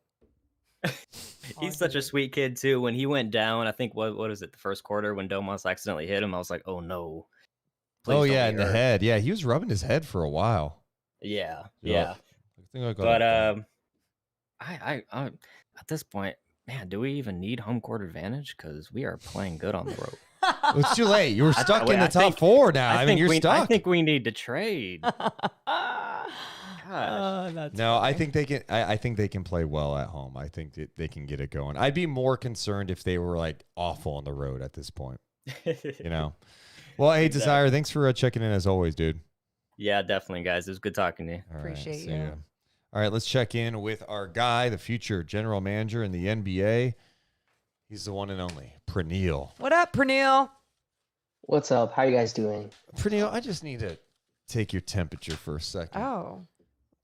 He's such a sweet kid too. When he went down, I think what was it, the first quarter when Domas accidentally hit him, I was like, oh no. Oh yeah, in the head. Yeah, he was rubbing his head for a while. Yeah. But I at this point, man, do we even need home court advantage? Because we are playing good on the road. It's too late. You're stuck in the top 4 now. I mean, you're stuck. I think we need to trade. No, I think they can. I think they can play well at home. I think that they can get it going. I'd be more concerned if they were like awful on the road at this point. You know. Well, hey, Desire, thanks for checking in as always, dude. Yeah, definitely, guys. It was good talking to you. Appreciate you. All right, let's check in with our guy, the future general manager in the NBA. He's the one and only Praneel. What up, Praneel? What's up? How you guys doing? Praneel, I just need to take your temperature for a second. Oh.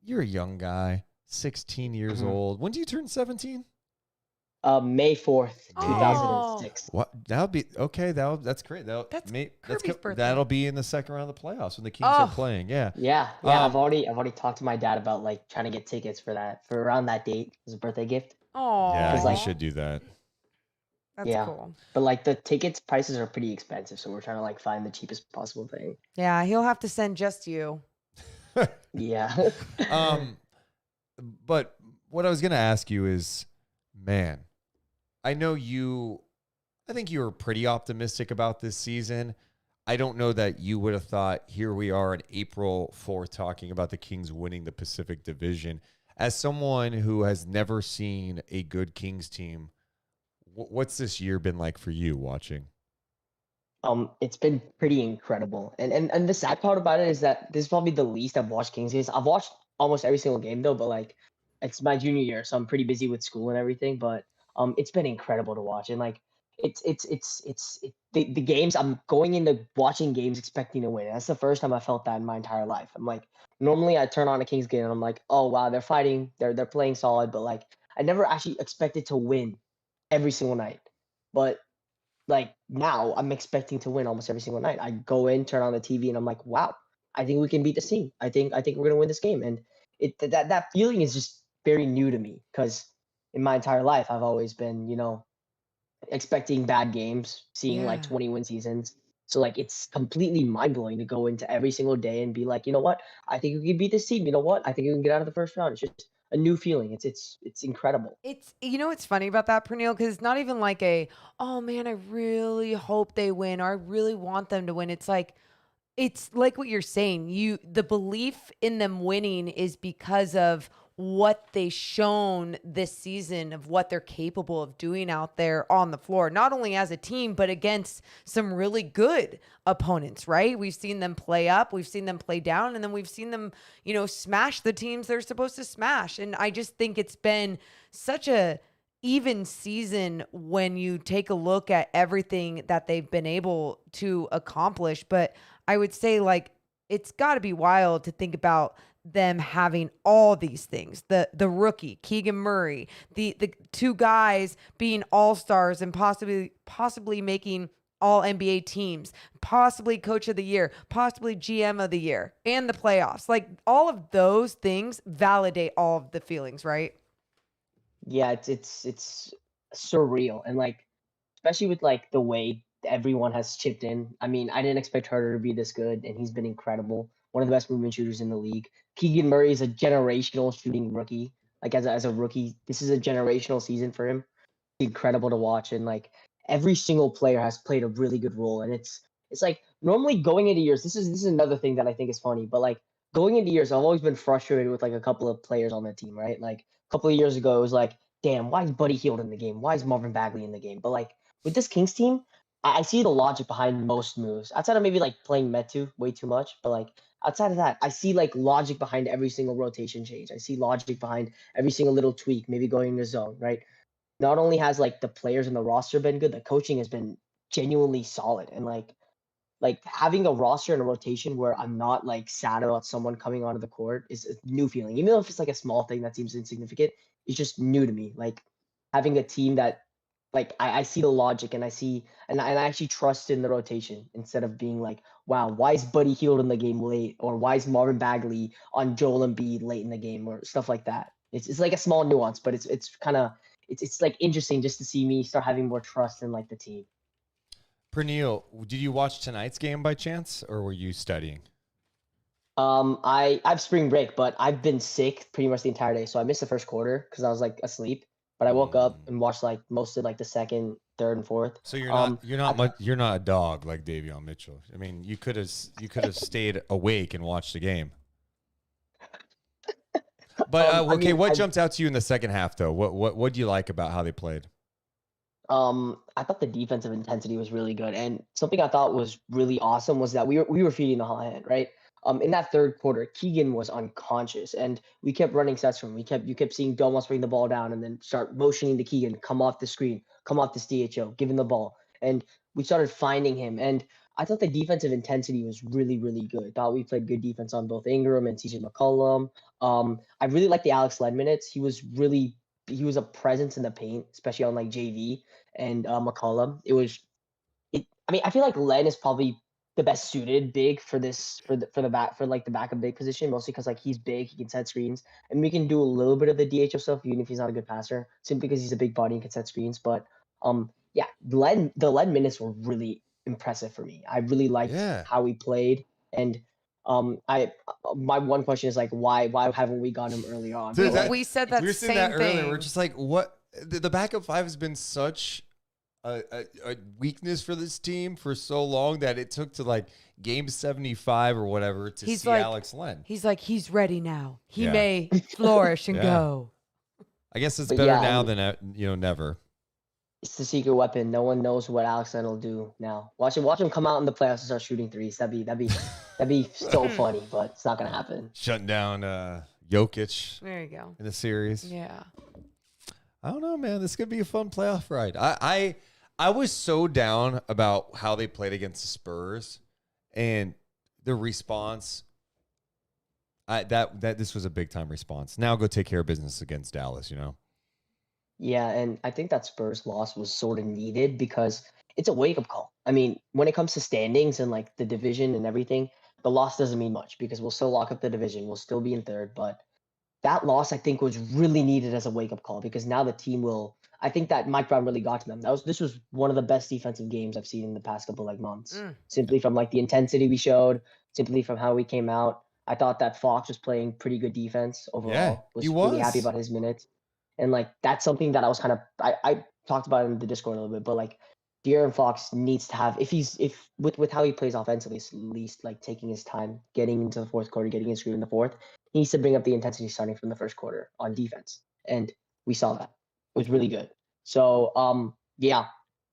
You're a young guy, 16 years old. When do you turn 17? May 4th, 2006. What? That'll be okay. That's great. That'll be in the second round of the playoffs when the Kings are playing. Yeah. Yeah. I've already talked to my dad about like trying to get tickets for around that date as a birthday gift. Oh. Yeah, you should do that. That's cool. But like the tickets prices are pretty expensive, so we're trying to like find the cheapest possible thing. Yeah, he'll have to send just you. Yeah. But what I was gonna ask you is, man, I think you were pretty optimistic about this season. I don't know that you would have thought here we are on April 4th talking about the Kings winning the Pacific Division. As someone who has never seen a good Kings team, what's this year been like for you watching? It's been pretty incredible. And the sad part about it is that this is probably the least I've watched Kings games. I've watched almost every single game though, but like it's my junior year, so I'm pretty busy with school and everything. But it's been incredible to watch. And like the games, I'm going into watching games expecting to win. That's the first time I felt that in my entire life. I'm like, normally I turn on a Kings game and I'm like, oh wow, they're fighting, they're playing solid, but like I never actually expected to win every single night. But like now I'm expecting to win almost every single night. I go in, turn on the TV, and I'm like, wow, I think we can beat this team. I think we're gonna win this game. And that feeling is just very new to me because in my entire life I've always been, expecting bad games, seeing like 20-win seasons. So like it's completely mind blowing to go into every single day and be like, you know what? I think we can beat this team. You know what? I think we can get out of the first round. It's just a new feeling. It's incredible. It's what's funny about that, Praneel, because it's not even like oh man, I really hope they win or I really want them to win. It's like what you're saying. The belief in them winning is because of what they've shown this season of what they're capable of doing out there on the floor, not only as a team, but against some really good opponents, right? We've seen them play up, we've seen them play down, and then we've seen them, smash the teams they're supposed to smash. And I just think it's been such a even season when you take a look at everything that they've been able to accomplish. But I would say, like, it's got to be wild to think about them having all these things. The rookie, Keegan Murray, the two guys being all-stars and possibly making all NBA teams, possibly coach of the year, possibly GM of the year, and the playoffs. Like, all of those things validate all of the feelings, right? Yeah, it's surreal, and like, especially with like the way everyone has chipped in. I mean, I didn't expect Herter to be this good, and he's been incredible. One of the best movement shooters in the league. Keegan Murray is a generational shooting rookie. Like, as a rookie, this is a generational season for him. Incredible to watch, and like every single player has played a really good role. And it's like, normally going into years, this is another thing that I think is funny, but like going into years, I've always been frustrated with like a couple of players on the team, right? Like a couple of years ago, it was like, damn, why is Buddy Hield in the game? Why is Marvin Bagley in the game? But like with this Kings team, I see the logic behind most moves. Outside of maybe like playing Metu way too much, but like outside of that, I see like logic behind every single rotation change. I see logic behind every single little tweak, maybe going into zone, right? Not only has like the players in the roster been good, the coaching has been genuinely solid. And like having a roster and a rotation where I'm not like sad about someone coming onto the court is a new feeling. Even if it's like a small thing that seems insignificant, it's just new to me. Like having a team that like I see the logic, and I see and I actually trust in the rotation instead of being like, wow, why is Buddy Hield in the game late, or why is Marvin Bagley on Joel Embiid late in the game, or stuff like that. It's like a small nuance, but it's kind of it's like interesting just to see me start having more trust in like the team. Praneel, did you watch tonight's game by chance, or were you studying? I have spring break, but I've been sick pretty much the entire day, so I missed the first quarter because I was like asleep. But I woke up and watched like most of like the second, third, and fourth. So you're not a dog like Davion Mitchell. I mean, you could have stayed awake and watched the game. But okay, what jumped out to you in the second half though? What do you like about how they played? I thought the defensive intensity was really good, and something I thought was really awesome was that we were feeding the hot hand, right? In that third quarter, Keegan was unconscious, and we kept running sets from him. You kept seeing Domas bring the ball down and then start motioning to Keegan, come off the screen, come off this DHO, give him the ball, and we started finding him. And I thought the defensive intensity was really, really good. I thought we played good defense on both Ingram and CJ McCollum. I really liked the Alex Len minutes. He was a presence in the paint, especially on like JV and McCollum. I mean, I feel like Len is probably the best suited big for the backup big position, mostly because like he's big, he can set screens, and we can do a little bit of the DHO stuff even if he's not a good passer, simply because he's a big body and can set screens. But yeah, the Len minutes were really impressive for me. I really liked how he played, and my one question is like, why haven't we got him earlier on? We said that same thing earlier. We're just like, what? The backup five has been such a weakness for this team for so long that it took to like game 75 or whatever to see like, Alex Len. He's like, he's ready now. He may flourish and go. I guess it's better now than never. It's the secret weapon. No one knows what Alex Len will do now. Watch him come out in the playoffs and start shooting threes. That'd be so funny, but it's not gonna happen. Shutting down Jokic. There you go. In the series. Yeah. I don't know, man. This could be a fun playoff ride. I was so down about how they played against the Spurs and the response. That this was a big time response. Now go take care of business against Dallas, Yeah, and I think that Spurs loss was sort of needed because it's a wake-up call. I mean, when it comes to standings and like the division and everything, the loss doesn't mean much because we'll still lock up the division. We'll still be in third, but that loss I think was really needed as a wake-up call because now the team will. I think that Mike Brown really got to them. This was one of the best defensive games I've seen in the past couple like months. Simply from like the intensity we showed, simply from how we came out. I thought that Fox was playing pretty good defense overall. Yeah, was really happy about his minutes. And like that's something that I was kind of I talked about in the Discord a little bit, but like De'Aaron Fox needs to have if with how he plays offensively, at least like taking his time, getting into the fourth quarter, getting his screen in the fourth. he needs to bring up the intensity starting from the first quarter on defense, and we saw that. It was really good. So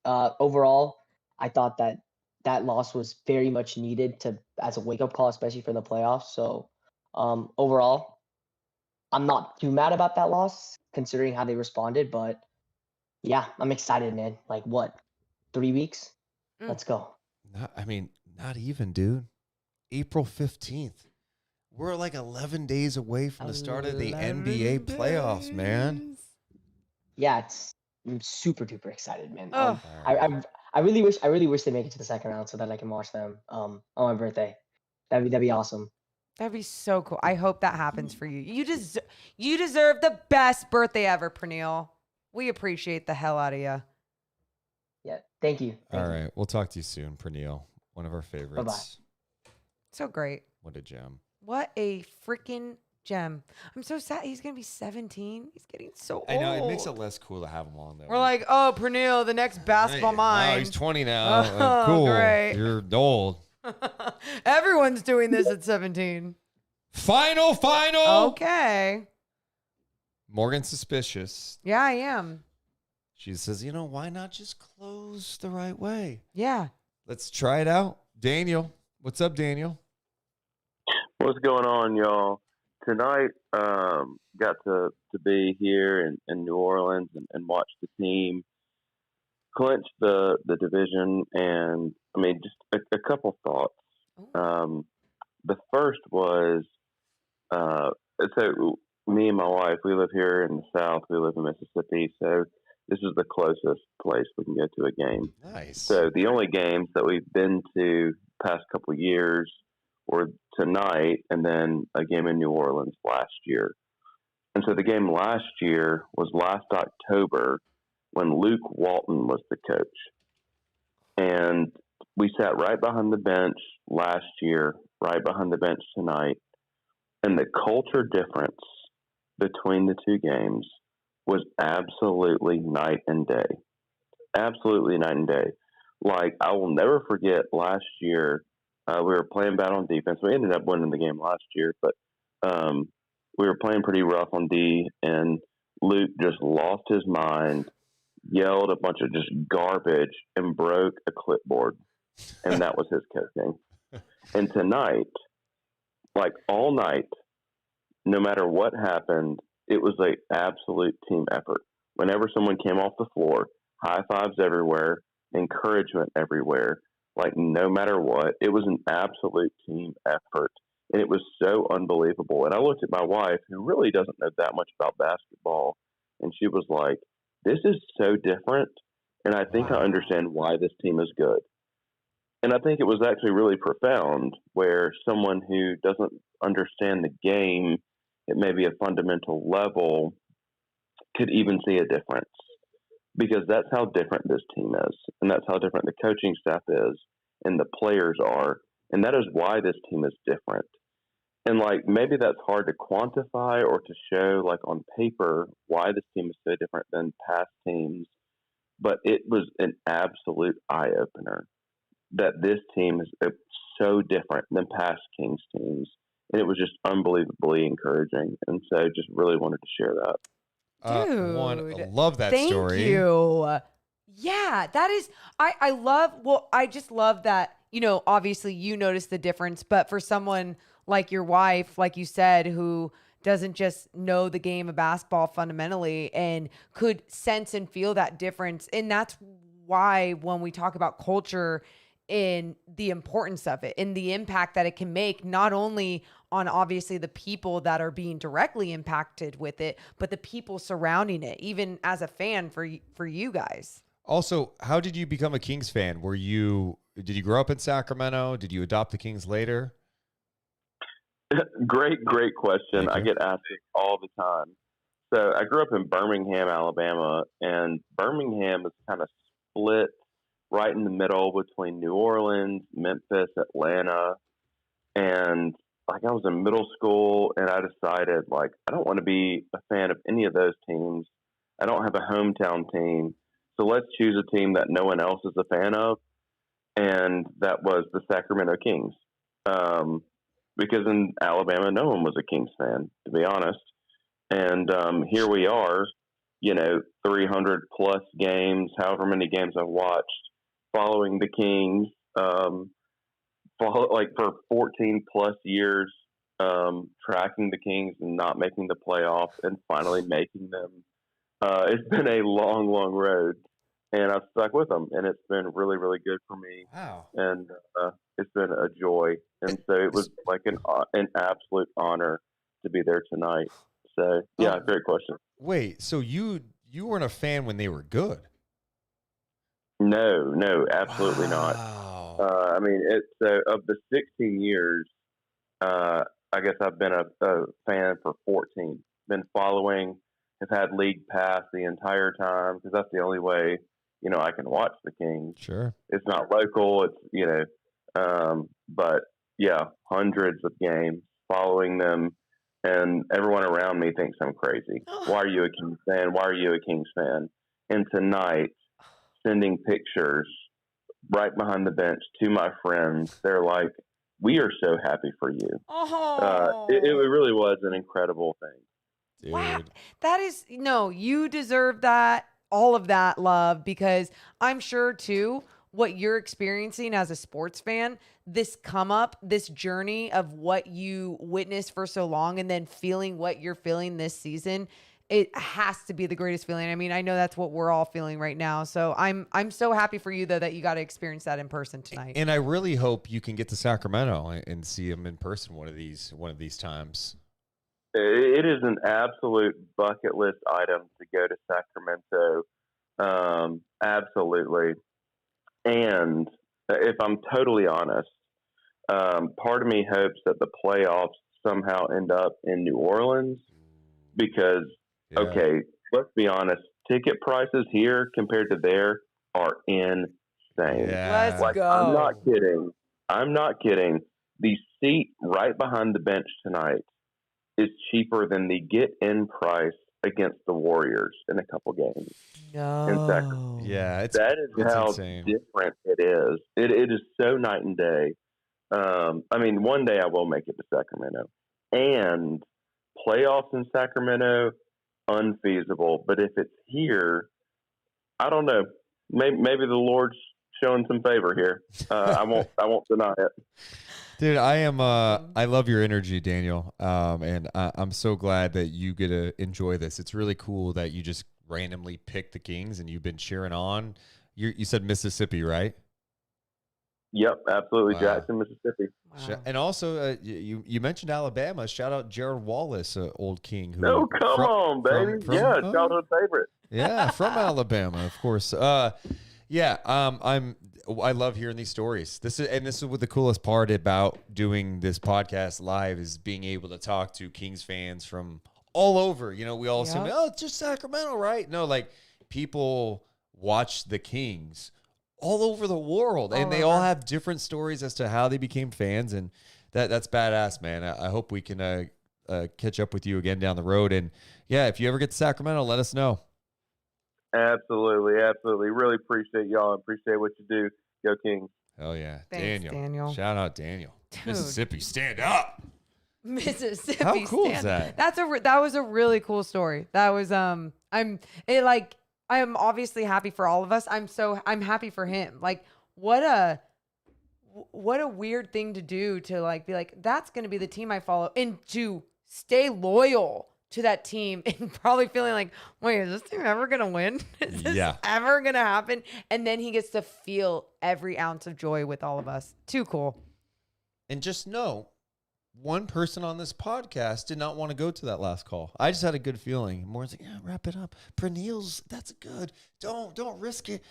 overall, I thought that loss was very much needed as a wake up call, especially for the playoffs. So overall, I'm not too mad about that loss considering how they responded, but yeah, I'm excited, man. Like what? 3 weeks? Let's go. Not even, dude. April 15th. We're like 11 days away from the start of the NBA playoffs, man. Yeah, I'm super duper excited, man. Oh. I really wish they make it to the second round so that I can watch them on my birthday. That'd be awesome. That'd be so cool. I hope that happens for you. You deserve the best birthday ever, Praneel. We appreciate the hell out of you. Yeah, thank you. All right, we'll talk to you soon, Praneel. One of our favorites. Bye-bye. So great. What a gem. What a freaking gem. I'm so sad. He's going to be 17. He's getting so old. I know. It makes it less cool to have him on, though. We're like, oh, Praneel, the next basketball mind. Oh, he's 20 now. Oh, cool. great. You're old. Everyone's doing this at 17. Final. Okay. Morgan's suspicious. Yeah, I am. She says, why not just close the right way? Yeah. Let's try it out. Daniel. What's up, Daniel? What's going on, y'all? Tonight, got to be here in New Orleans and watch the team clinch the division. And, just a couple thoughts. The first was, so me and my wife, we live here in the South. We live in Mississippi, so this is the closest place we can go to a game. Nice. So the only games that we've been to past couple of years were tonight and then a game in New Orleans last year. And so the game last year was last October when Luke Walton was the coach. And we sat right behind the bench last year, right behind the bench tonight. And the culture difference between the two games was absolutely night and day. Absolutely night and day. Like, I will never forget last year, we were playing bad on defense. We ended up winning the game last year, but we were playing pretty rough on D, and Luke just lost his mind, yelled a bunch of just garbage, and broke a clipboard. And that was his coaching. And tonight, like all night, no matter what happened, it was an absolute team effort. Whenever someone came off the floor, high fives everywhere, encouragement everywhere. Like, no matter what, it was an absolute team effort. And it was so unbelievable. And I looked at my wife, who really doesn't know that much about basketball, and she was like, this is so different, and I think I understand why this team is good. And I think it was actually really profound, where someone who doesn't understand the game at maybe a fundamental level could even see a difference. Because that's how different this team is, and that's how different the coaching staff is, and the players are, and that is why this team is different. And like, maybe that's hard to quantify or to show, like, on paper, why this team is so different than past teams, but it was an absolute eye-opener that this team is so different than past Kings teams, and it was just unbelievably encouraging, and so just really wanted to share that. Dude, I love that story. Thank you. Yeah, that is, I just love that, obviously you notice the difference, but for someone like your wife, like you said, who doesn't just know the game of basketball fundamentally and could sense and feel that difference. And that's why when we talk about culture and the importance of it and the impact that it can make, not only on obviously the people that are being directly impacted with it, but the people surrounding it, even as a fan for you guys. Also, how did you become a Kings fan? Did you grow up in Sacramento? Did you adopt the Kings later? Great question. I get asked it all the time. So I grew up in Birmingham, Alabama, and Birmingham is kind of split right in the middle between New Orleans, Memphis, Atlanta. And like, I was in middle school and I decided, like, I don't want to be a fan of any of those teams. I don't have a hometown team. So let's choose a team that no one else is a fan of. And that was the Sacramento Kings. because in Alabama, no one was a Kings fan, to be honest. And here we are, 300 plus games, however many games I've watched, following the Kings, for 14 plus years, tracking the Kings and not making the playoffs and finally making them. It's been a long, long road, and I've stuck with them, and it's been really, really good for me. Wow. And it's been a joy. And so it was like an absolute honor to be there tonight. So, yeah, great question. Wait, so you weren't a fan when they were good? No, absolutely not. I mean, of the 16 years, I guess I've been a fan for 14. Been following, have had league pass the entire time because that's the only way, I can watch the Kings. Sure. It's not local. It's, but yeah, hundreds of games following them, and everyone around me thinks I'm crazy. Why are you a Kings fan? Why are you a Kings fan? And tonight, sending pictures right behind the bench to my friends, they're like, "We are so happy for you." It really was an incredible thing. Dude. Wow. That is, you deserve that, all of that love, because I'm sure too, what you're experiencing as a sports fan, this come up, this journey of what you witnessed for so long and then feeling what you're feeling this season, it has to be the greatest feeling. I mean, I know that's what we're all feeling right now. So I'm so happy for you though that you got to experience that in person tonight. And I really hope you can get to Sacramento and see them in person one of these times. It is an absolute bucket list item to go to Sacramento. Absolutely. And if I'm totally honest, part of me hopes that the playoffs somehow end up in New Orleans because, okay, let's be honest, ticket prices here compared to there are insane. Let's go. I'm not kidding. The seat right behind the bench tonight is cheaper than the get-in price against the Warriors in a couple games. No. Yeah, that is how insane. different it is. It is so night and day. I mean, one day I will make it to Sacramento. And playoffs in Sacramento, unfeasible. But if it's here, I don't know. Maybe the Lord's showing some favor here. I won't deny it. Dude, I love your energy, Daniel. And I'm so glad that you get to enjoy this. It's really cool that you just randomly picked the Kings and you've been cheering on. You said Mississippi, right? Yep, absolutely. Wow. Jackson, Mississippi. Wow. And also, you mentioned Alabama. Shout out Jared Wallace, old King. Who Come on, baby. Childhood favorite. Yeah, from Alabama, of course. I love hearing these stories. This is what the coolest part about doing this podcast live is being able to talk to Kings fans from all over. We all assume, it's just Sacramento, right? No, like people watch the Kings all over the world, and they all have different stories as to how they became fans, and that's badass, man. I hope we can catch up with you again down the road, and if you ever get to Sacramento, let us know. Absolutely. Really appreciate y'all. Appreciate what you do. Go Kings. Hell yeah. Thanks, Daniel. Shout out Daniel. Dude. Mississippi, stand up. Mississippi. How cool is that? That was a really cool story. That was I am obviously happy for all of us. I'm happy for him. Like what a weird thing to do to be like, that's going to be the team I follow, and to stay loyal to that team and probably feeling like, wait, is this team ever going to win? Is this ever going to happen? And then he gets to feel every ounce of joy with all of us. Too cool. And just know, one person on this podcast did not want to go to that last call. I just had a good feeling. Moore's like, wrap it up. Praneel's, that's good. Don't risk it.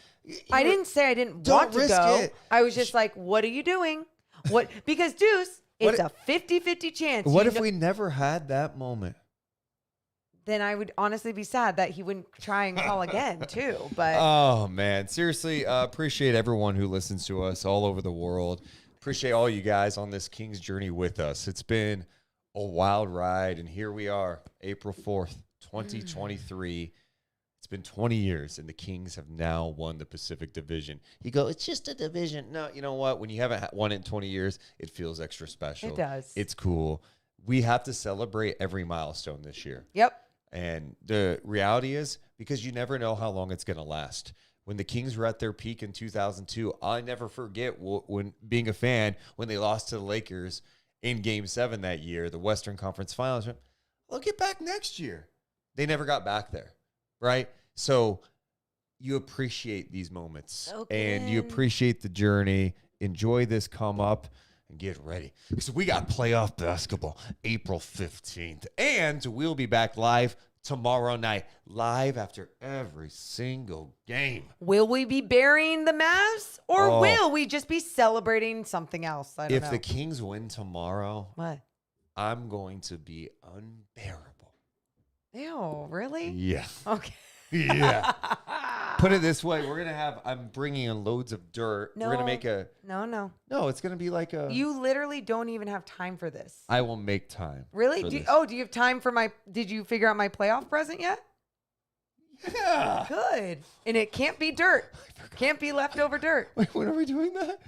I didn't say I didn't want to go. I was just like, what are you doing? Because Deuce, it's a 50-50 chance. What if we never had that moment? Then I would honestly be sad that he wouldn't try and call again too. But oh man, seriously, appreciate everyone who listens to us all over the world. Appreciate all you guys on this King's journey with us. It's been a wild ride, and here we are, April 4th, 2023. It's been 20 years, and the Kings have now won the Pacific Division. You go, it's just a division. No, you know what? When you haven't won it in 20 years, it feels extra special. It does. It's cool. We have to celebrate every milestone this year. Yep. And the reality is, because you never know how long it's going to last. When the Kings were at their peak in 2002, I never forget when being a fan, when they lost to the Lakers in Game 7 that year, the Western Conference Finals. They'll get back next year. They never got back there, right? So you appreciate these moments, and you appreciate the journey. Enjoy this come up and get ready. So we got playoff basketball April 15th, and we'll be back live tomorrow night, live after every single game. Will we be burying the Mavs, or will we just be celebrating something else? I don't know. If the Kings win tomorrow, what? I'm going to be unbearable. Ew, really? Yeah. Okay. Yeah. Put it this way, I'm bringing in loads of dirt. No, we're going to make a... No, it's going to be like a... You literally don't even have time for this. I will make time. Really? Do you have time for did you figure out my playoff present yet? Yeah. Good. And it can't be dirt. Can't be leftover dirt. Wait, when are we doing that?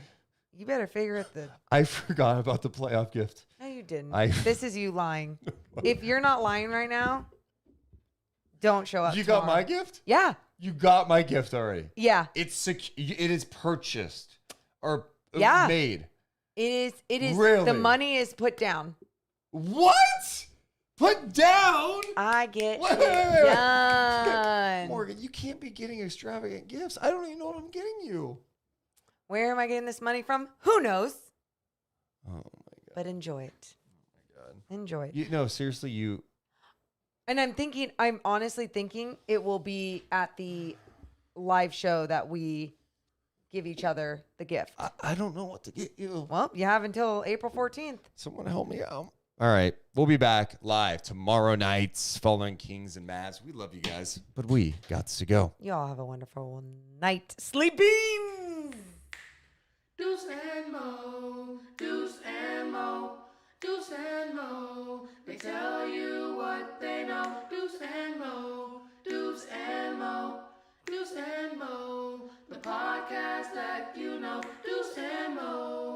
You better figure it I forgot about the playoff gift. No, you didn't. This is you lying. If you're not lying right now, don't show up. You tomorrow. got my gift? Yeah. You got my gift already. Yeah. It is purchased or made. It is. Really? The money is put down. What? Put down? I get Wait. it done. Morgan, you can't be getting extravagant gifts. I don't even know what I'm getting you. Where am I getting this money from? Who knows? Oh my God. But enjoy it. Oh my God. Enjoy it. No, seriously, you. And I'm honestly thinking it will be at the live show that we give each other the gift. I don't know what to get you. Well, you have until April 14th. Someone help me out. All right. We'll be back live tomorrow night following Kings and Mavs. We love you guys, but we got to go. Y'all have a wonderful night sleeping. Deuce and